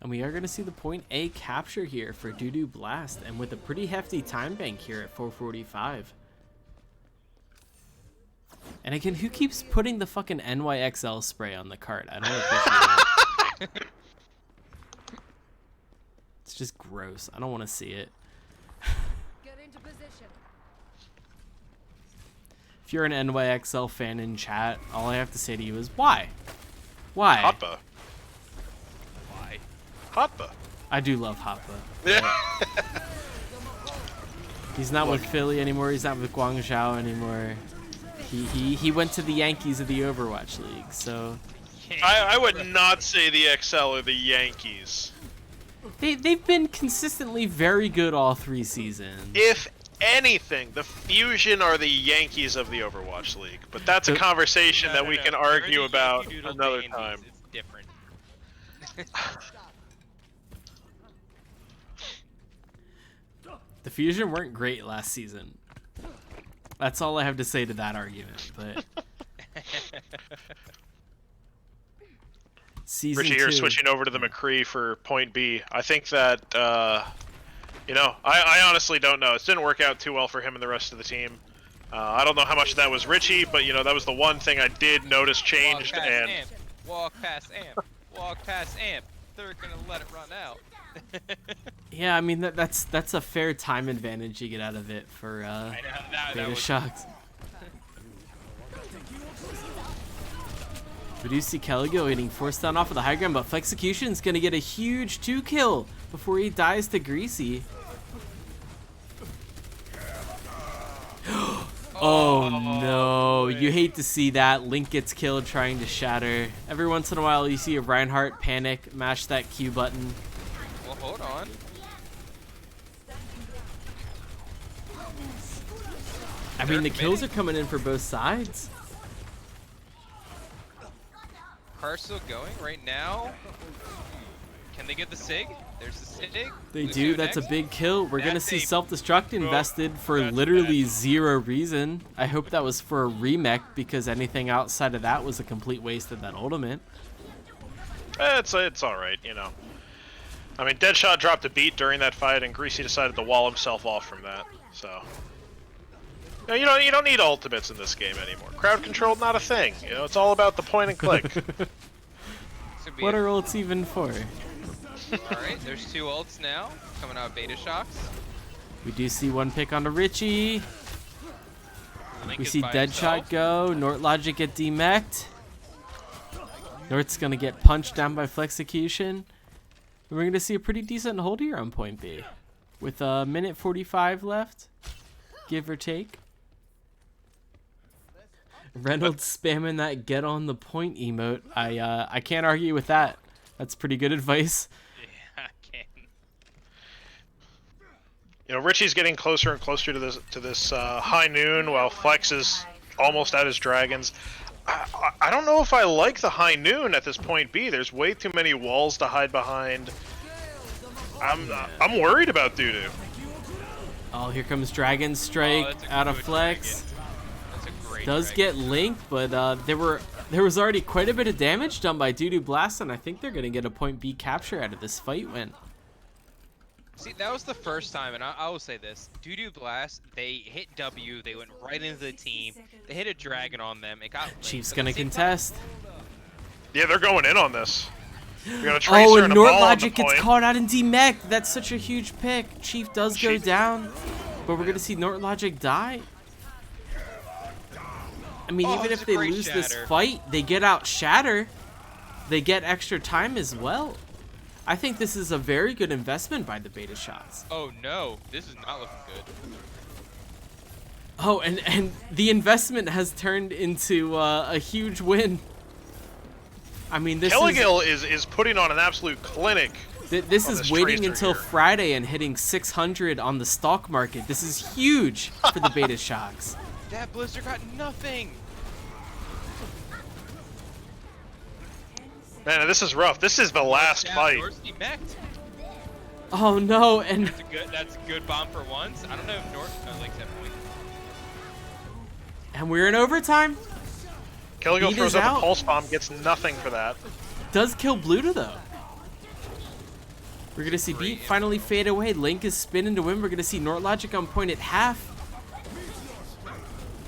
A: And we are going to see the point A capture here for Doodoo Blast, and with a pretty hefty time bank here at 445. And again, who keeps putting the fucking NYXL spray on the cart? I don't appreciate it. It's just gross. I don't want to see it.
D: Get into position.
A: If you're an NYXL fan in chat, all I have to say to you is why? Why?
B: Hoppa.
C: Why?
B: Hoppa.
A: I do love Hoppa.
B: Yeah.
A: He's not with Philly anymore. He's not with Guangzhou anymore. He went to the Yankees of the Overwatch League, so
B: I would not say the XL or the Yankees.
A: they've been consistently very good all 3 seasons.
B: If anything, the Fusion are the Yankees of the Overwatch League. But that's a conversation that we can argue
C: They're the
B: about
C: Yankee Doodle
B: another
C: Dandies.
B: time.
C: It's different.
A: The Fusion weren't great last season. That's all I have to say to that argument. But season
B: Richie here
A: 2.
B: switching over to the McCree for point B. I think that, you know, I honestly don't know. It didn't work out too well for him and the rest of the team. I don't know how much of that was Richie, but, you know, that was the one thing I did notice changed.
C: Walk past
B: And
C: Amp. Walk past Amp. Walk past Amp. They're gonna let it run out.
A: Yeah, I mean that's a fair time advantage you get out of it for
C: I know, that was
A: Betashocks. We do see Kelligil getting forced down off of the high ground, but Flexecution's gonna get a huge 2-kill before he dies to Greasy. Oh no, you hate to see that. Link gets killed trying to shatter. Every once in a while you see a Reinhardt panic, mash that Q button.
C: Well, hold on.
A: I mean, the kills are coming in for both sides.
C: Car's still going right now. Can they get the SIG? There's the SIG.
A: They
C: Let's
A: do.
C: it
A: That's a
C: next.
A: big kill. We're gonna
C: That's
A: see
C: a-
A: self-destruct invested for
C: that's
A: literally
C: bad.
A: 0 reason. I hope that was for a remech, because anything outside of that was a complete waste of that ultimate.
B: it's all right, you know. I mean, Deadshot dropped a beat during that fight, and Greasy decided to wall himself off from that. So, you don't need ultimates in this game anymore. Crowd control, not a thing. You know, it's all about the point and click.
C: This would be
A: What
C: it.
A: are ults even for?
C: Alright, there's 2 ults now coming out of Betashocks.
A: We do see one pick onto Richie.
C: Link
A: We
C: is
A: see
C: by
A: Deadshot
C: himself.
A: go. Nort Logic get demeched. Nort's gonna get punched down by Flexecution. And we're gonna see a pretty decent hold here on point B, with a minute 45 left, give or take. Reynolds spamming that get on the point emote. I can't argue with that. That's pretty good advice.
C: Yeah, I can.
B: You know, Richie's getting closer and closer to this high noon, while Flex is almost at his dragons. I don't know if I like the high noon at this point B. There's way too many walls to hide behind. I'm worried about Dudu.
A: Oh, here comes Dragon Strike
C: that's a
A: out of
C: good
A: flex.
C: dragon. That's a great
A: Does
C: dragon.
A: get Link, but there was already quite a bit of damage done by Dudu Blast, and I think they're gonna get a point B capture out of this fight win.
C: See, that was the first time, and I will say this. Doo-Doo Blast, they hit W, they went right into the team, they hit a dragon on them, it got Link,
A: Chief's
C: but
A: gonna
C: at the same
A: contest.
B: Yeah, they're going in on this. We got a
A: Oh,
B: Tracer
A: and
B: and a
A: Nort
B: ball on the
A: Logic gets
B: point.
A: caught out in D-Mech. That's such a huge pick. Chief does go
B: Chief-
A: down, but we're gonna see Nort Logic die. I mean,
C: Oh,
A: even
C: it's
A: if
C: a
A: they
C: great
A: lose this
C: shatter.
A: fight, they get out Shatter. They get extra time as well. I think this is a very good investment by the Betashocks.
C: Oh no, this is not looking good.
A: Oh, and the investment has turned into a huge win. I mean, this
B: Kelligill is putting on an absolute clinic.
A: This
B: on
A: is
B: this
A: waiting
B: Tracer
A: until
B: here.
A: Friday and hitting 600 on the stock market. This is huge for the Betashocks.
C: That Blizzard got nothing!
B: Man, this is rough. This is the last
C: Yeah,
B: fight.
C: Dorsey mech'd.
A: Oh no, and
C: That's a good bomb for once. I don't know if North likes that point.
A: we're in overtime.
B: Kelligill
A: Beat
B: throws
A: is
B: out
A: out.
B: the pulse bomb, gets nothing for that.
A: Does kill Bluta though. We're gonna see Beat finally fade away. Link is spinning to win. We're gonna see Nort Logic on point at half.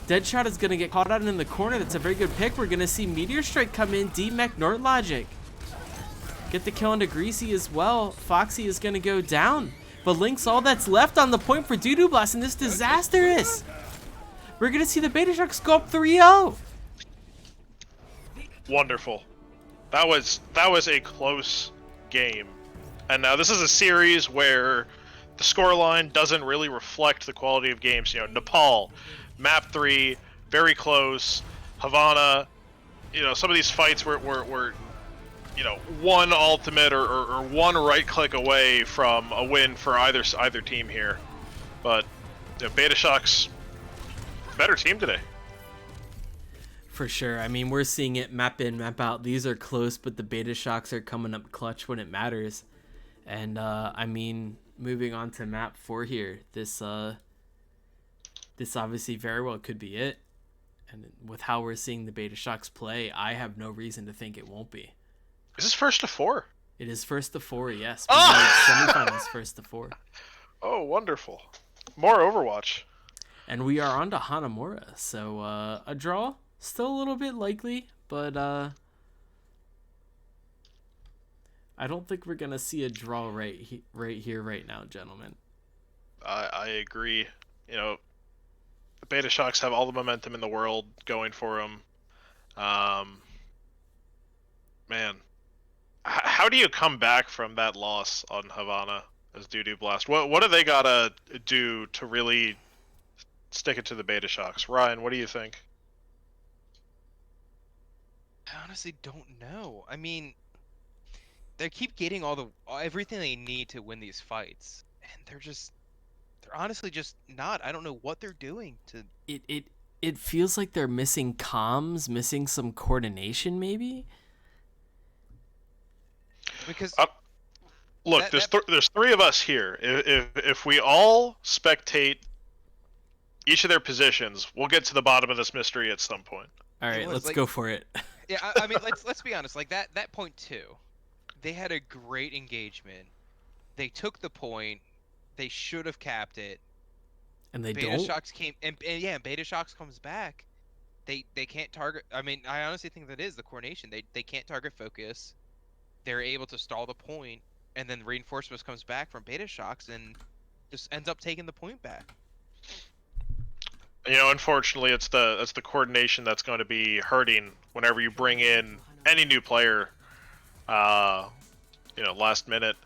A: Deadshot is gonna get caught out in the corner. That's a very good pick. We're gonna see Meteor Strike come in. D-Mech Nort Logic. Get the kill onto Greasy as well. Foxy is gonna go down. But Link's all that's left on the point for Doo-Doo Blast, and this disastrous. We're gonna see the Betashocks go up 3-0.
B: Wonderful. That was a close game. And now this is a series where the scoreline doesn't really reflect the quality of games. You know, Nepal, Map 3, very close. Havana, you know, some of these fights were you know, one ultimate or one right click away from a win for either team here. But you know, Betashocks, better team today.
A: For sure. I mean, we're seeing it map in, map out. These are close, but the Betashocks are coming up clutch when it matters. And I mean, moving on to map 4 here. This obviously very well could be it. And with how we're seeing the Betashocks play, I have no reason to think it won't be.
B: Is this first to 4?
A: It is first to 4, yes. We made semifinals first to 4.
B: Oh, wonderful. More Overwatch.
A: And we are on to Hanamura. So a draw, still a little bit likely, but I don't think we're gonna see a draw right here, right now, gentlemen.
B: I agree. You know, the Betashocks have all the momentum in the world going for them. Man, how do you come back from that loss on Havana as Doo-Doo Blast? What do they gotta do to really stick it to the Betashocks? Ryan, what do you think?
C: I honestly don't know. I mean, they keep getting everything they need to win these fights, and they're honestly just not. I don't know what they're doing to.
A: It feels like they're missing comms, missing some coordination, maybe.
C: Because
B: Look, there's 3 of us here. If we all spectate each of their positions, we'll get to the bottom of this mystery at some point.
A: All right,
C: was
A: let's
C: like-
A: go for it.
C: yeah, I mean, let's be honest. Like that point 2, they had a great engagement. They took the point. They should have capped it.
A: And they don't.
C: Betashocks came and yeah, Betashocks comes back. They can't target. I mean, I honestly think that is the coordination. They can't target focus. They're able to stall the point, and then reinforcements comes back from Betashocks and just ends up taking the point back.
B: You know, unfortunately, it's the coordination that's going to be hurting whenever you bring in any new player. You know, last minute.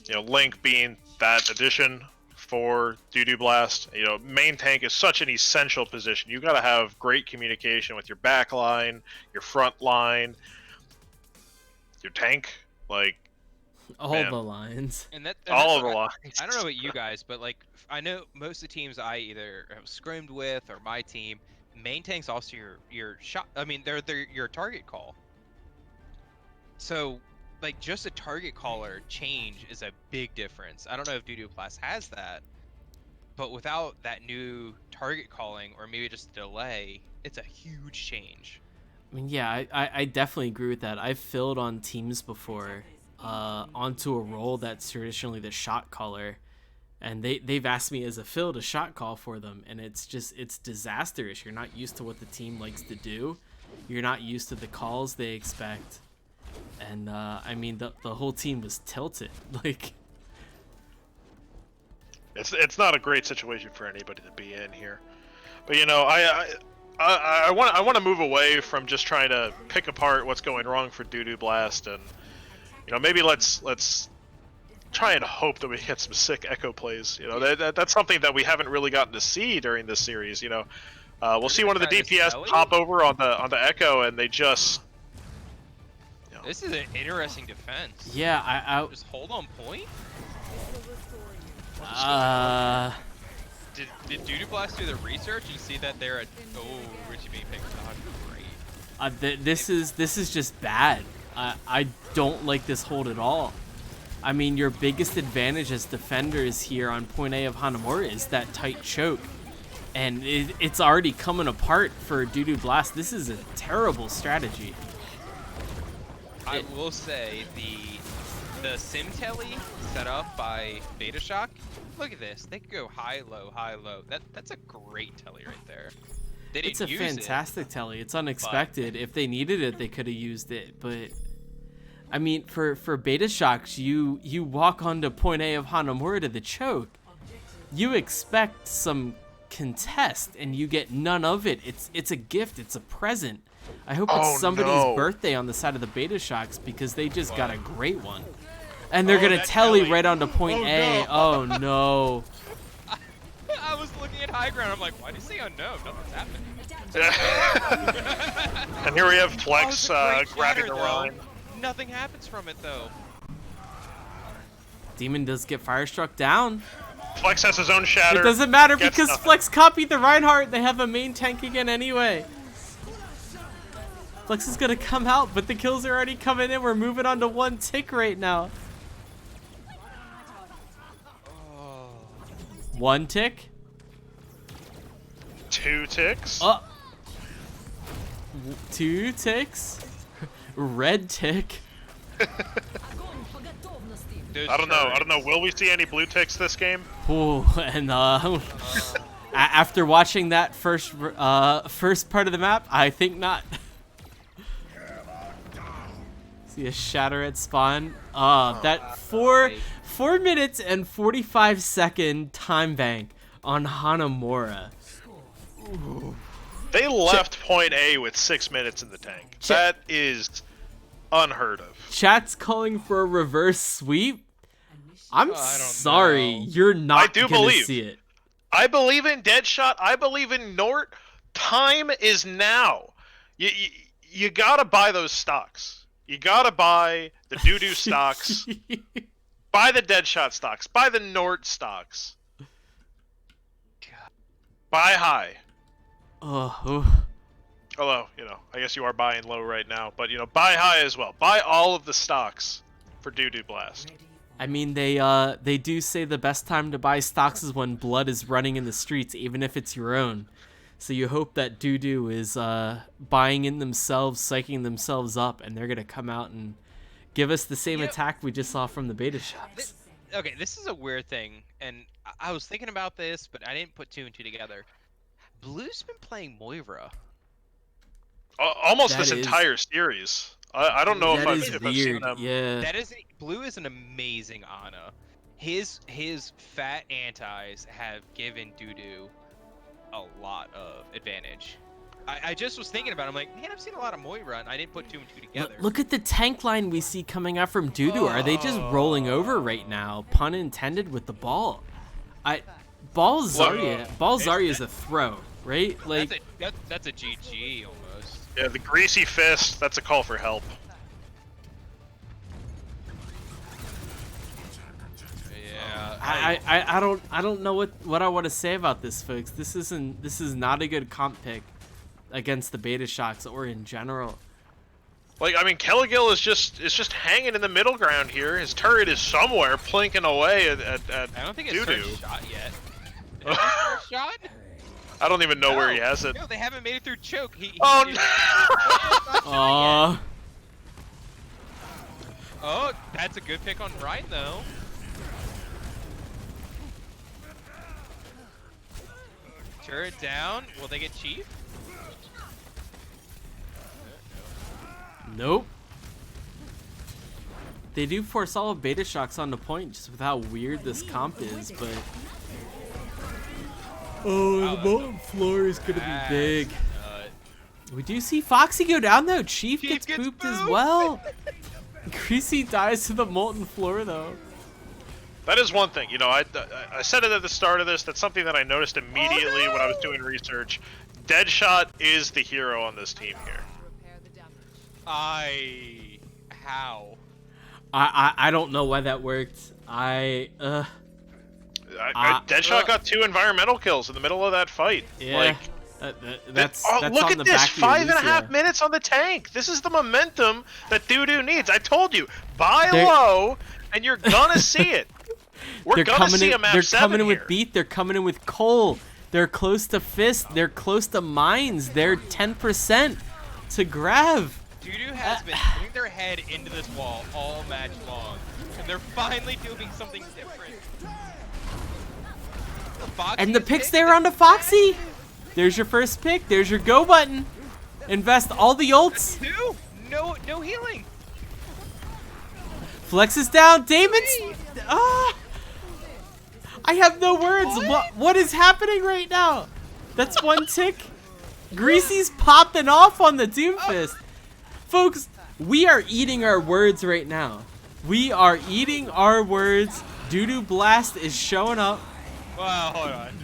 B: You know, Link being that addition for Doo-Doo Blast. You know, main tank is such an essential position. You got to have great communication with your back line, your front line, your tank. Like,
A: All
B: man.
A: the lines.
C: And that's
B: all of the
C: what
B: lines.
C: I don't know about you guys, but like I know most of the teams I either have scrimmed with or my team, main tank's also your shot. I mean, they're your target call. So, like, just a target caller change is a big difference. I don't know if Dudu Blast has that, but without that new target calling or maybe just a delay, it's a huge change.
A: I mean, yeah, I definitely agree with that. I've filled on teams before onto a role that's traditionally the shot caller, and they've asked me as a fill to shot call for them, and it's disastrous. You're not used to what the team likes to do. You're not used to the calls they expect. And I mean, the whole team was tilted. Like,
B: it's not a great situation for anybody to be in here. But you know, I want to move away from just trying to pick apart what's going wrong for Dudu Blast, and you know, maybe let's try and hope that we get some sick echo plays. You know, that's something that we haven't really gotten to see during this series. You know, we'll see one of the DPS pop over on the echo, and they just.
C: This is an interesting defense.
A: yeah, I
C: Just hold on point. Did Dudu Blast do the research and see that they're at? Oh, Richie being picked on. Great.
A: this is just bad. I don't like this hold at all. I mean, your biggest advantage as defenders here on point A of Hanamura is that tight choke, and it's already coming apart for Dudu Blast. This is a terrible strategy.
C: I will say the sim telly set up by Betashock. Look at this. They could go high, low, high, low. That's a great telly right there. They didn't
A: It's a
C: use
A: fantastic telly. It's unexpected. If they needed it, they could have used it. But I mean, for Betashocks, you walk onto point A of Hanamura to the choke. You expect some contest, and you get none of it. It's a gift. It's a present. I hope it's somebody's birthday on the side of the Betashocks, because they just got a great one. And they're gonna telly right onto point A.
B: No.
A: Oh no.
C: I was looking at high ground. I'm like, why did he say unknown? Nothing's happening.
B: And here we have Flex
C: Great
B: grabbing
C: shatter,
B: the
C: though.
B: line.
C: Nothing happens from it though.
A: Demon does get Firestruck down.
B: Flex has his own shatter.
A: It doesn't matter
B: gets
A: because
B: nothing.
A: Flex copied the Reinhardt. They have a main tank again anyway. Flex is gonna come out, but the kills are already coming in. We're moving on to one tick right now. One tick.
B: 2 ticks.
A: Oh. 2 ticks. Red tick.
C: Those
B: I don't know.
C: turrets.
B: Will we see any blue ticks this game?
A: Ooh, and after watching that first part of the map, I think not. See a shatter at spawn. That 4 minutes and 45-second time bank on Hanamura. Ooh.
B: They left point A with 6 minutes in the tank. That is unheard of.
A: Chat's calling for a reverse sweep. I'm
C: don't
A: sorry,
C: know.
A: you're not
B: I do
A: gonna
B: believe.
A: see it.
B: I believe in Deadshot. I believe in Nort. Time is now. You gotta buy those stocks. You gotta buy the Dudu stocks. Buy the Deadshot stocks. Buy the Nort stocks. Buy high.
A: Oh.
B: Although, you know, I guess you are buying low right now, but you know, buy high as well. Buy all of the stocks for Dudu Blast.
A: I mean, they do say the best time to buy stocks is when blood is running in the streets, even if it's your own. So you hope that Dudu is buying in themselves, psyching themselves up, and they're gonna come out and give us the same attack we just saw from the Betashocks.
C: Okay, this is a weird thing, and I was thinking about this, but I didn't put 2 and 2 together. Blue's been playing Moira.
B: Almost
A: That
B: this
A: is-
B: entire series. I don't know
A: That is
B: if I've seen
A: weird.
B: them.
A: Yeah.
C: Blue is an amazing Ana. His fat antis have given Dudu a lot of advantage. I just was thinking about it. I'm like, man, I've seen a lot of Moira, and I didn't put 2 and 2 together.
A: Look at the tank line we see coming out from Dudu. Are they just rolling over right now? Pun intended with the ball. Ball Zarya is a throw, right? Like,
C: that's a GG almost.
B: Yeah, the greasy fist. That's a call for help.
C: Yeah.
A: I don't know what I want to say about this, folks. This is not a good comp pick. against the Betashocks or in general.
B: Like, I mean, Kelligil is just hanging in the middle ground here. His turret is somewhere plinking away at
C: I don't think it's
B: Doo-doo.
C: first shot yet. Is it first shot?
B: I don't even know where he has it.
C: No, they haven't made it through choke.
B: Oh,
C: no!
A: Aww.
C: Oh, that's a good pick on Ryan, though. Turret down. Will they get Chief?
A: Nope. They do force all of Betashocks on the point just with how weird this comp is, but... Oh, the molten floor is gonna be big. We do see Foxy go down though. Chief gets booped as well. Greasy dies to the molten floor though.
B: That is one thing. You know, I said it at the start of this. That's something that I noticed immediately when I was doing research. Deadshot is the hero on this team here.
D: Repair the damage.
C: How?
A: I don't know why that worked.
B: Deadshot got 2 environmental kills in the middle of that fight.
A: Yeah.
B: Like,
A: That's
B: look
A: on
B: at
A: the
B: this,
A: back of your
B: 5.5
A: Lucia.
B: minutes on the tank. This is the momentum that Doo-Doo needs. I told you, buy
A: They're-
B: low, and you're gonna see it. We're
A: They're
B: gonna
A: coming
B: see
A: in.
B: a map
A: They're
B: 7
A: coming in
B: here.
A: with Beat. They're coming in with Cole. They're close to Fist. They're close to Mines. They're 10% to Grav.
C: Doo-Doo has been putting their head into this wall all match long, and they're finally doing something different. Foxy
A: And the
C: is
A: picks
C: picked.
A: there onto Foxy. There's your first pick. There's your go button. Invest all the ults.
C: Two. No healing.
A: Flex is down. Damon's. I have no words. What is happening right now? That's one tick. Greasy's popping off on the Doomfist. Folks, we are eating our words right now. We are eating our words. Doo-Doo Blast is showing up.
C: Wow, hold on.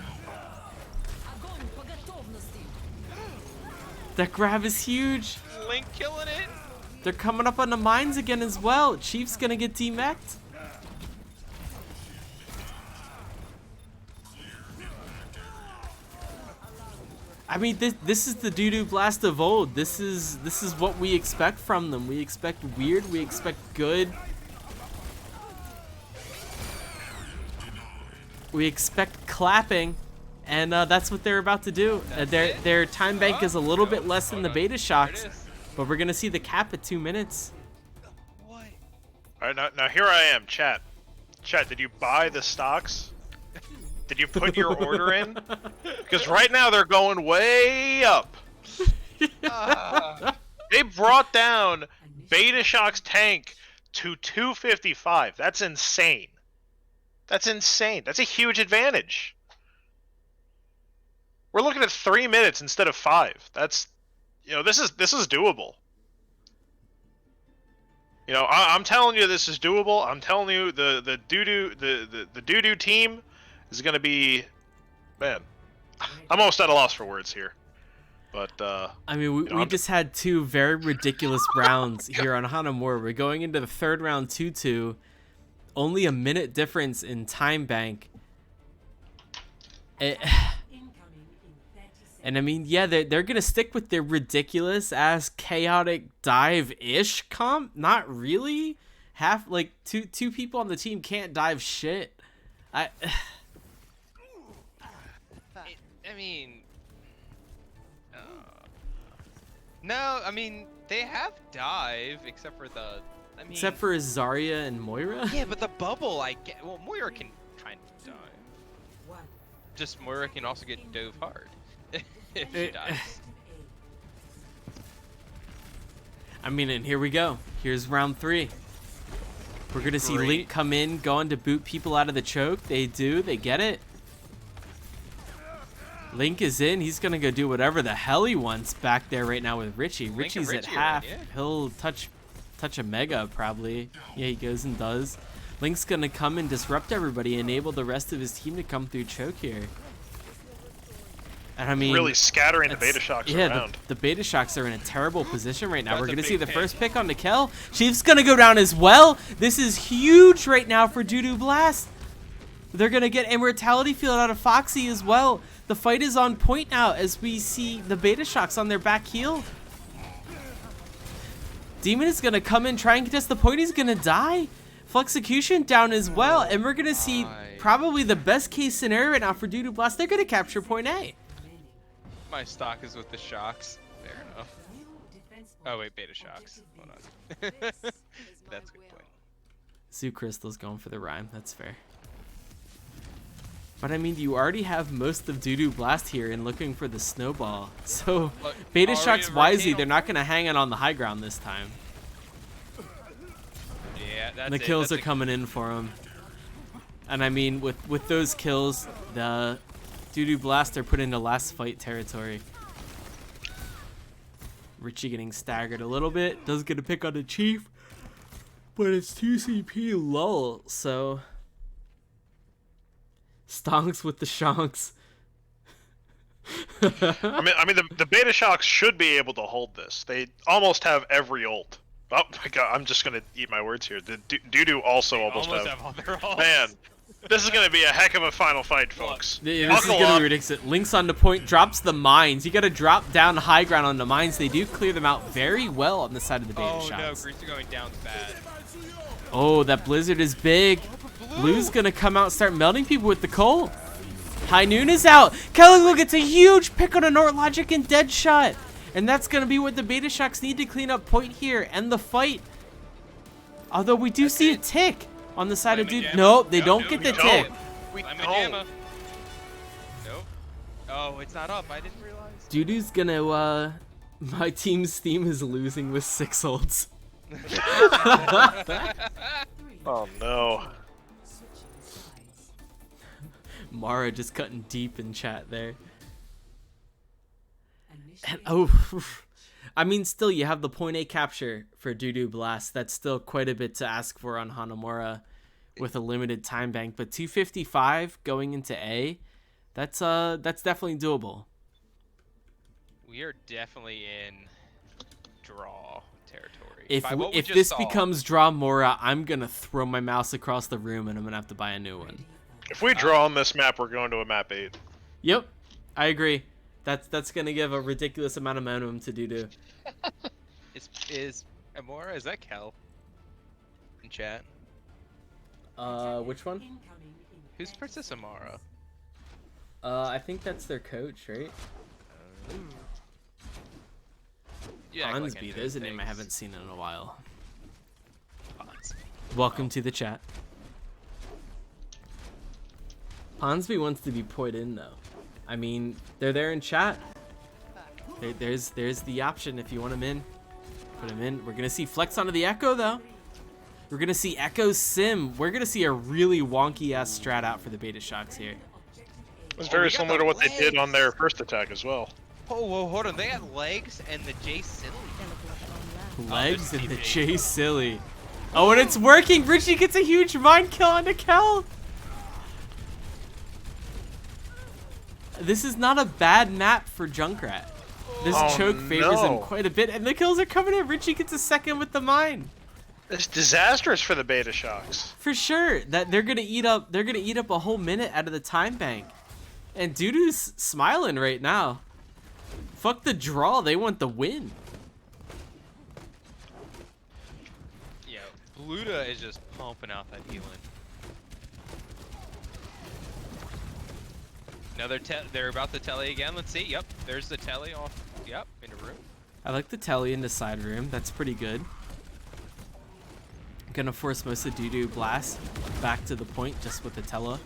A: That grab is huge.
C: Link killing it.
A: They're coming up on the mines again as well. Chief's gonna get demeched. I mean, this is the Doo-Doo Blast of old. This is what we expect from them. We expect weird. We expect good. We expect clapping, and that's what they're about to do. Their time bank is a little bit less than the Betashocks, but we're gonna see the cap at 2 minutes.
C: What?
B: All right, now here I am, chat. Chat, did you buy the stocks? Did you put your order in? Because right now they're going way up. They brought down Betashocks tank to 255. That's insane. That's insane. That's a huge advantage. We're looking at 3 minutes instead of 5. That's, you know, this is doable. You know, I'm telling you this is doable. I'm telling you the Doo-Doo team is going to be, man. I'm almost at a loss for words here. But
A: I mean, we just had 2 very ridiculous rounds here on Hanamura. We're going into the 3rd round 2-2. Only a minute difference in time bank. And I mean, yeah, they're gonna stick with their ridiculous ass chaotic dive-ish comp. Not really. Like two people on the team can't dive shit.
C: I mean, no. I mean, they have dive except for the. I mean,
A: except for Zarya and Moira.
C: Yeah, but the bubble, I get. Well, Moira can kind of dive. Just Moira can also get dove hard if she dives.
A: I mean, and here we go. Here's round 3. We're gonna see Link come in, going to boot people out of the choke. They do. They get it. Link is in. He's gonna go do whatever the hell he wants back there right now with Richie. Richie's at half.
C: Yeah.
A: He'll touch a mega probably. Yeah, he goes and does. Link's gonna come and disrupt everybody, enable the rest of his team to come through choke here. And I mean,
B: really scattering the Betashocks around.
A: The Betashocks are in a terrible position right now.
C: That's
A: We're
C: a
A: gonna
C: big
A: see the
C: pick.
A: first pick on Nikel. Chief's gonna go down as well. This is huge right now for Doo-Doo Blast. They're going to get Immortality Field out of Foxy as well. The fight is on point now as we see the Betashocks on their back heel. Demon is going to come in, try and contest the point. He's going to die. Flexicution down as well. And we're going to see probably the best case scenario right now for Dudu Blast. They're going to capture point A.
C: My stock is with the Shocks. Fair enough. Oh wait, Betashocks. Hold on. That's a good point.
A: Zoo Crystal's going for the rhyme. That's fair. But I mean, you already have most of Dudu Blast here and looking for the snowball. So Betashocks wisely, they're not going to hang it on the high ground this time.
C: Yeah, that's
A: and the kills are coming in for him. And I mean, with those kills, the Dudu Blast are put into last fight territory. Richie getting staggered a little bit. Does get a pick on the Chief. But it's 2 CP lull, so... Stonks with the shonks.
B: I mean, the Betashocks should be able to hold this. They almost have every ult. Oh my god, I'm just gonna eat my words here. The Dudu also almost have
C: all their ults.
B: Man, this is gonna be a heck of a final fight, folks.
A: Yeah, this is gonna be ridiculous. Links on the point, drops the mines. You gotta drop down high ground on the mines. They do clear them out very well on the side of the Betashocks.
C: Oh no, Greaser going down bad.
A: Oh, that blizzard is big. Blue's gonna come out and start melting people with the coal. High Noon is out. Kelly, look, it's a huge pick on a Nort Logic and dead shot. And that's gonna be what the Betashocks need to clean up point here and the fight. Although we do see a tick on the side of Dude. Nope, they don't get the tick.
B: We
C: Nope. Oh, it's not up. I didn't realize.
A: Dudu's gonna, my team's Steam is losing with 6 ults.
B: Oh no.
A: Mara just cutting deep in chat there. And, oh, I mean, still, you have the point A capture for Dudu Blast. That's still quite a bit to ask for on Hanamura with a limited time bank. But 255 going into A, that's definitely doable.
C: We are definitely in draw territory.
A: If this becomes draw Mora, I'm gonna throw my mouse across the room and I'm gonna have to buy a new one.
B: If we draw on this map, we're going to a map 8.
A: Yep, I agree. That's gonna give a ridiculous amount of momentum to Dudu.
C: Is Amora? Is that Kel? In chat.
A: Which one?
C: Who's Princess Amara?
A: I think that's their coach, right?
C: Yeah,
A: Ponsby, there's a name I haven't seen in a while.
C: Ponsby.
A: Welcome to the chat. Ponsby wants to be put in though. I mean, they're there in chat. There's the option if you want him in. Put him in. We're gonna see flex onto the Echo though. We're gonna see Echo Sim. We're gonna see a really wonky ass strat out for the Betashocks here.
B: It's very similar to what they did on their first attack as well.
C: Oh, whoa, hold on. They had legs and the J Silly.
A: Legs and the J Silly. Oh, and it's working. Richie gets a huge mind kill onto Kel. This is not a bad map for Junkrat. This choke favors him quite a bit, and the kills are coming in. Richie gets a second with the mine.
B: It's disastrous for the Betashocks.
A: For sure, that they're gonna eat up. They're gonna eat up a whole minute out of the time bank, and Dudu's smiling right now. Fuck the draw. They want the win.
C: Yo, Bluta is just pumping out that healing. Another they're about the telly again. Let's see. Yep, there's the telly off. Yep, in a room.
A: I like the telly in the side room. That's pretty good. Gonna force most of Dudu Blast back to the point just with the tele.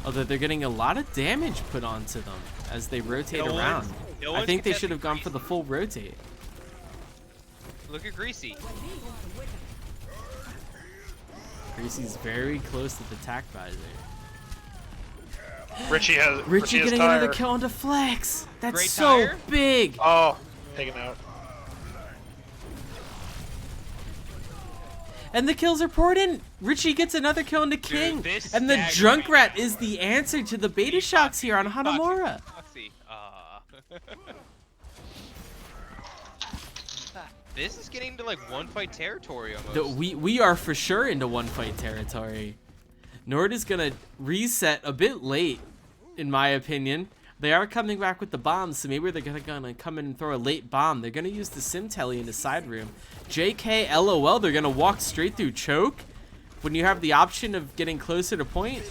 A: Although they're getting a lot of damage put onto them as they rotate around. I think they should have gone for the full rotate.
C: Look at Greasy.
A: Greasy's very close to the tack visor.
B: Richie
A: getting another kill onto Flex. That's
C: Great
A: so
C: tire.
A: big.
B: Oh, taken out.
A: And the kills are poured in. Richie gets another kill into King.
C: This
A: And the
C: stagger
A: Junkrat is the answer to the Betashocks here on Hanamura.
C: Foxy. This is getting to like one fight territory almost.
A: We are for sure into one fight territory. Nord is going to reset a bit late, in my opinion. They are coming back with the bombs, so maybe they're gonna come in and throw a late bomb. They're gonna use the sim telly in the side room. JK, LOL, they're gonna walk straight through choke when you have the option of getting closer to point.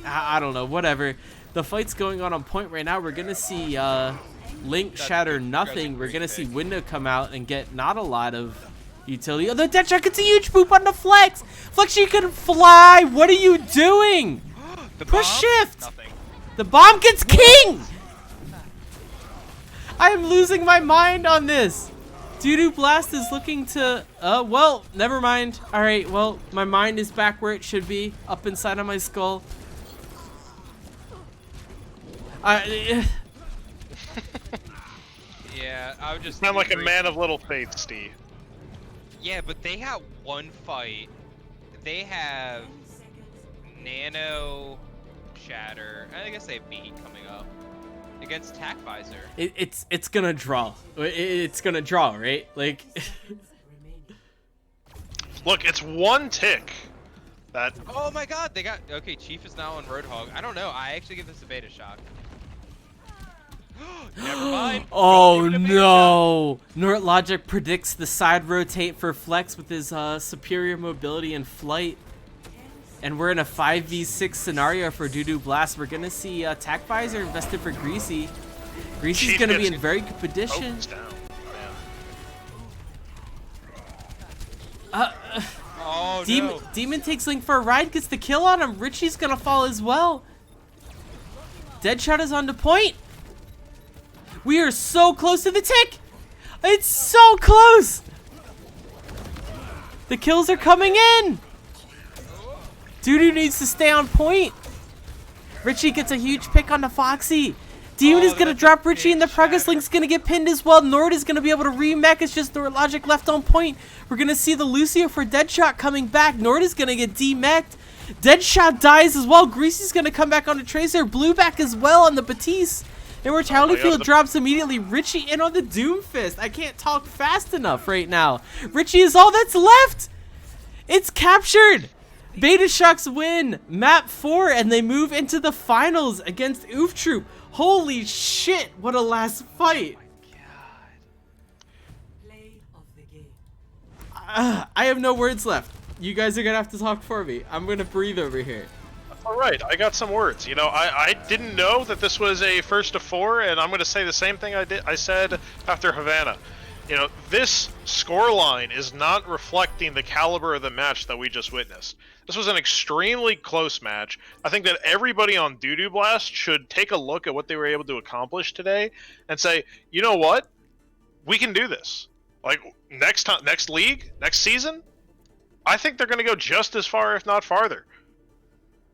A: I don't know, whatever. The fight's going on point right now. We're gonna see Link shatter nothing. We're gonna see Window come out and get not a lot of utility. Oh, the Deathshock gets a huge boop on the Flex. Flex, you can fly. What are you doing?
C: The
A: Push
C: bomb?
A: shift.
C: Nothing.
A: The bomb gets king! I am losing my mind on this. Doo-Doo Blast is looking to... well, never mind. Alright, well, my mind is back where it should be. Up inside of my skull.
C: Yeah, I would just...
B: Sound like a man of little faith, Steve.
C: Yeah, but they have one fight. They have Nano... Shatter. I guess they have Beat coming up against Tac Visor.
A: It's gonna draw. It's gonna draw, right? Like,
B: Look, it's one tick. That.
C: Oh my God! They got okay. Chief is now on Roadhog. I don't know. I actually give this a beta shock. Never mind.
A: oh no! Nort Logic predicts the side rotate for Flex with his superior mobility and flight. And we're in a 5v6 scenario for Doo-Doo Blast. We're gonna see Tac Visor invested for Greasy. Greasy's
B: Chief
A: gonna be
B: gets
A: in very good position.
C: Oh
A: Demon,
C: no!
A: Demon takes Link for a ride, gets the kill on him. Richie's gonna fall as well. Deadshot is on the point. We are so close to the tick. It's so close. The kills are coming in. Doo-Doo needs to stay on point. Richie gets a huge pick on the Foxy. Demon is going to drop Richie and the Progress Link's going to get pinned as well. Nord is going to be able to remech. It's just Nord Logic left on point. We're going to see the Lucio for Deadshot coming back. Nord is going to get demeched. Deadshot dies as well. Greasy's going to come back on the Tracer. Blue back as well on the Batiste. Immortality Field drops immediately. Richie in on the Doomfist. I can't talk fast enough right now. Richie is all that's left. It's captured. Betashocks win map 4 and they move into the finals against Oof Troop. Holy shit, what a last fight. I have no words left. You guys are gonna have to talk for me. I'm gonna breathe over here.
B: All right, I got some words. You know, I didn't know that this was a first of 4, and I'm gonna say the same thing I said after Havana. You know, this scoreline is not reflecting the caliber of the match that we just witnessed. This was an extremely close match. I think that everybody on Doo-Doo Blast should take a look at what they were able to accomplish today and say, you know what? We can do this. Like, next time, next league, next season, I think they're going to go just as far, if not farther.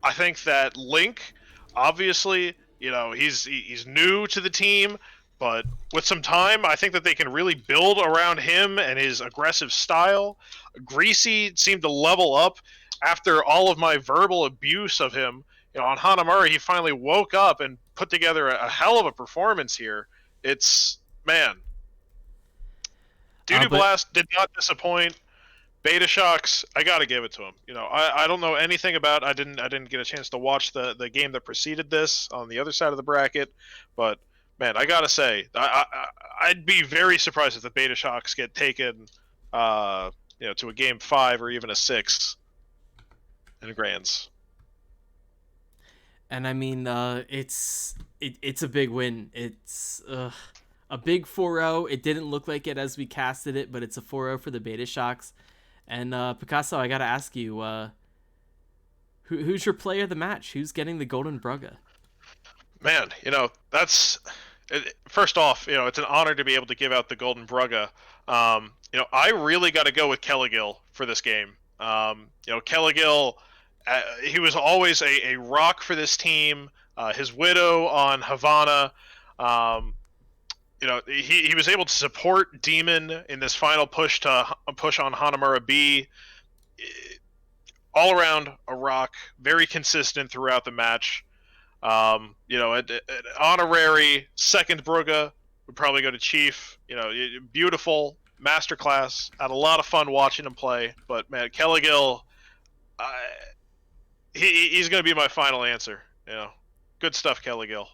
B: I think that Link, obviously, you know, he's new to the team, but with some time, I think that they can really build around him and his aggressive style. Greasy seemed to level up after all of my verbal abuse of him. You know, on Hanamura, he finally woke up and put together a hell of a performance here. It's, man. Doo-Doo Blast did not disappoint. Betashocks, I gotta give it to him. You know, I don't know anything about. I didn't get a chance to watch the game that preceded this on the other side of the bracket, but man, I gotta say, I'd be very surprised if the Betashocks get taken, you know, to a game 5 or even a 6 in grands.
A: And I mean, it's a big win. It's a big 4-0. It didn't look like it as we casted it, but it's a 4-0 for the Betashocks. And Picasso, I gotta ask you, who's your player of the match? Who's getting the Golden Brugga?
B: Man, you know, that's first off, you know, it's an honor to be able to give out the Golden Brugga. You know, I really got to go with Kelligill for this game. You know, Kelligill, he was always a rock for this team. His Widow on Havana. You know, he was able to support Demon in this final push on Hanamura B. All around a rock, very consistent throughout the match. You know, an honorary second Brugga would probably go to Chief. You know, beautiful masterclass. Had a lot of fun watching him play. But man, Kelligill, he's going to be my final answer. You know, good stuff, Kelly Gill.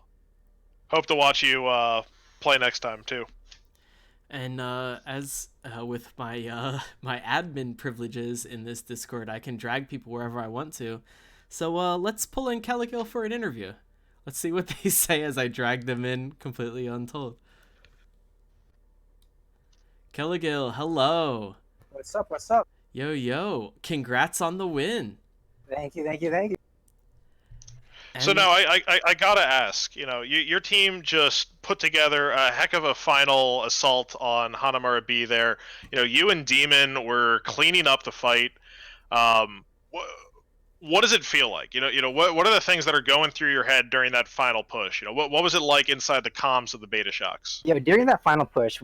B: Hope to watch you play next time too.
A: And as with my my admin privileges in this Discord, I can drag people wherever I want to. So let's pull in Calico for an interview. Let's see what they say as I drag them in completely untold. Kelligil, hello.
E: What's up? What's up?
A: Yo, yo. Congrats on the win.
E: Thank you, thank you, thank you.
B: So now I gotta ask, you know, your team just put together a heck of a final assault on Hanamura B there. You know, you and Demon were cleaning up the fight. What does it feel like? What are the things that are going through your head during that final push? You know, what was it like inside the comms of the Betashocks?
E: Yeah, but during that final push,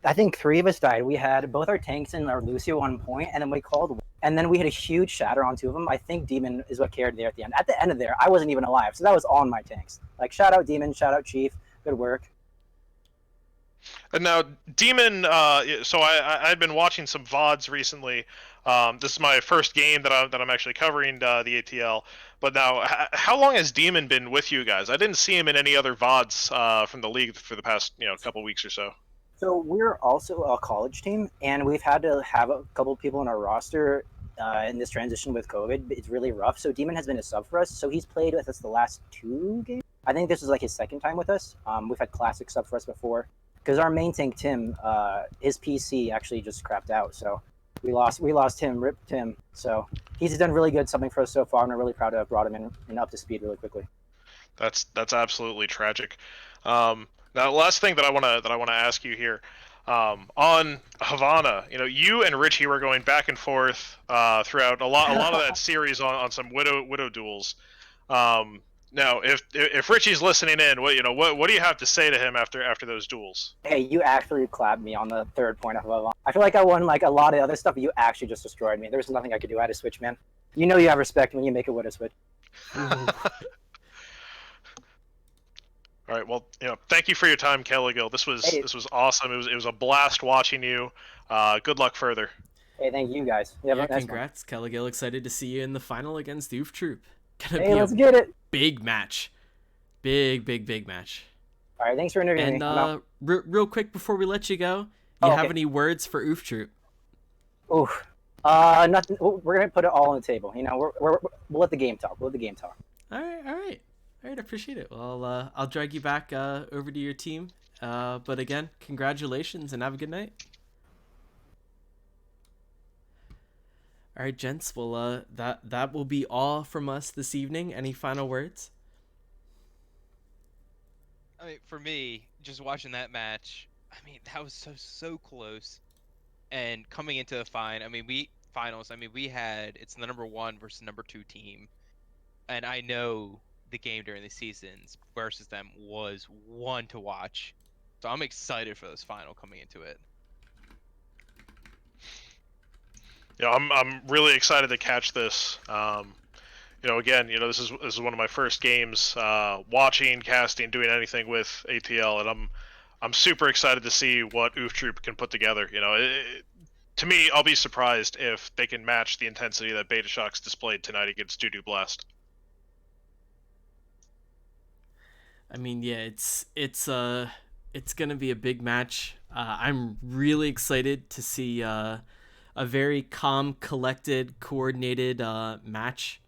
E: I think 3 of us died. We had both our tanks and our Lucio on point, and then we called, and then we had a huge shatter on 2 of them. I think Demon is what carried there at the end. At the end of there, I wasn't even alive, so that was all on my tanks. Like, shout out Demon, shout out Chief, good work.
B: And now, Demon, so I've been watching some VODs recently. This is my first game that I'm actually covering the ATL. But now, how long has Demon been with you guys? I didn't see him in any other VODs from the league for the past couple weeks or so.
E: So we're also a college team, and we've had to have a couple people in our roster in this transition with COVID. It's really rough. So Demon has been a sub for us. So he's played with us the last 2 games. I think this is like his 2nd time with us. We've had classic sub for us before. Because our main tank, Tim, his PC actually just crapped out. So we lost him, ripped him. So he's done really good subbing for us so far, and we're really proud to have brought him in and up to speed really quickly.
B: That's absolutely tragic. Now, the last thing that I wanna ask you here, on Havana, you and Richie were going back and forth throughout a lot of that series on some widow duels. Now, if Richie's listening in, what do you have to say to him after those duels?
E: Hey, you actually clapped me on the 3rd point of Havana. I feel like I won like a lot of other stuff, but you actually just destroyed me. There's nothing I could do. I had to switch, man. You know you have respect when you make a widow switch.
B: All right. Well, thank you for your time, Kelligill. This was awesome. It was a blast watching you. Good luck further.
E: Hey, thank you guys. You have a nice
A: congrats, Kelligill. Excited to see you in the final against Oof Troop.
E: Hey, let's get it.
A: Big match. Big match.
E: All right, thanks for interviewing me.
A: And real quick before we let you go, you have any words for Oof Troop?
E: Oof. Nothing. We're gonna put it all on the table. We'll let the game talk. All
A: right. I appreciate it. Well, I'll drag you back over to your team. But again, congratulations and have a good night. All right, gents. Well, that will be all from us this evening. Any final words?
C: I mean, for me, just watching that match, I mean, that was so close. And coming into the finals, we had, it's the number 1 versus number 2 team. And I know the game during the seasons versus them was one to watch. So I'm excited for this final coming into it.
B: Yeah, I'm really excited to catch this. Again, this is one of my first games watching, casting, doing anything with ATL, and I'm super excited to see what Oof Troop can put together. To me, I'll be surprised if they can match the intensity that Betashocks displayed tonight against Doo Blast.
A: I mean, yeah, it's gonna be a big match. I'm really excited to see a very calm, collected, coordinated match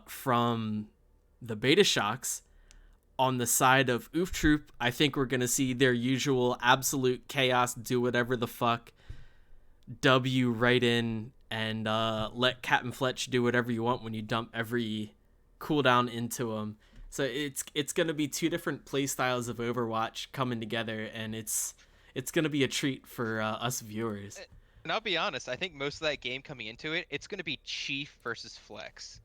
A: from the Betashocks. On the side of Oof Troop, I think we're gonna see their usual absolute chaos, do whatever the fuck, W right in, and let Captain Fletch do whatever you want when you dump every cooldown into him. So it's gonna be 2 different play styles of Overwatch coming together, and it's gonna be a treat for us viewers.
C: And I'll be honest, I think most of that game coming into it, it's gonna be Chief versus Flex.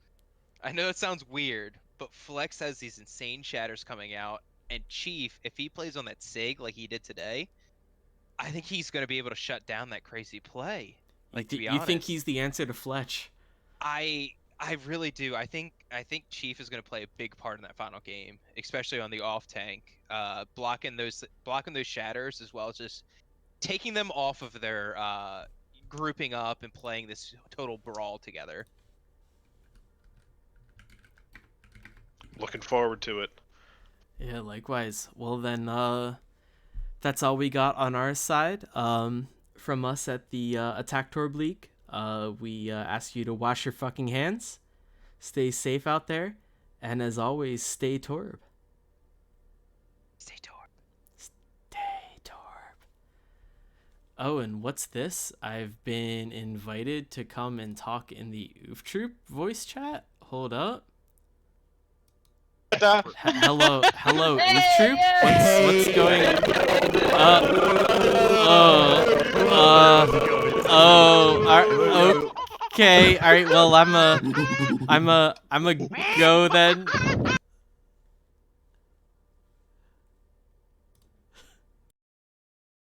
C: I know it sounds weird, but Flex has these insane shatters coming out, and Chief, if he plays on that SIG like he did today, I think he's gonna be able to shut down that crazy play.
A: Like, you think he's the answer to Fletch?
C: I really do. I think Chief is going to play a big part in that final game, especially on the off tank, blocking those shatters, as well as just taking them off of their grouping up and playing this total brawl together.
B: looking forward to it.
A: Yeah, likewise. Well then, that's all we got on our side. From us at the Attack Torb League. We ask you to wash your fucking hands, stay safe out there, and as always, stay Torb.
C: Stay Torb.
A: Stay Torb. Oh, and what's this? I've been invited to come and talk in the Oof Troop voice chat. Hold up. Hello, Oof Troop. What's going on? Okay. All right. Well, I'm a go then.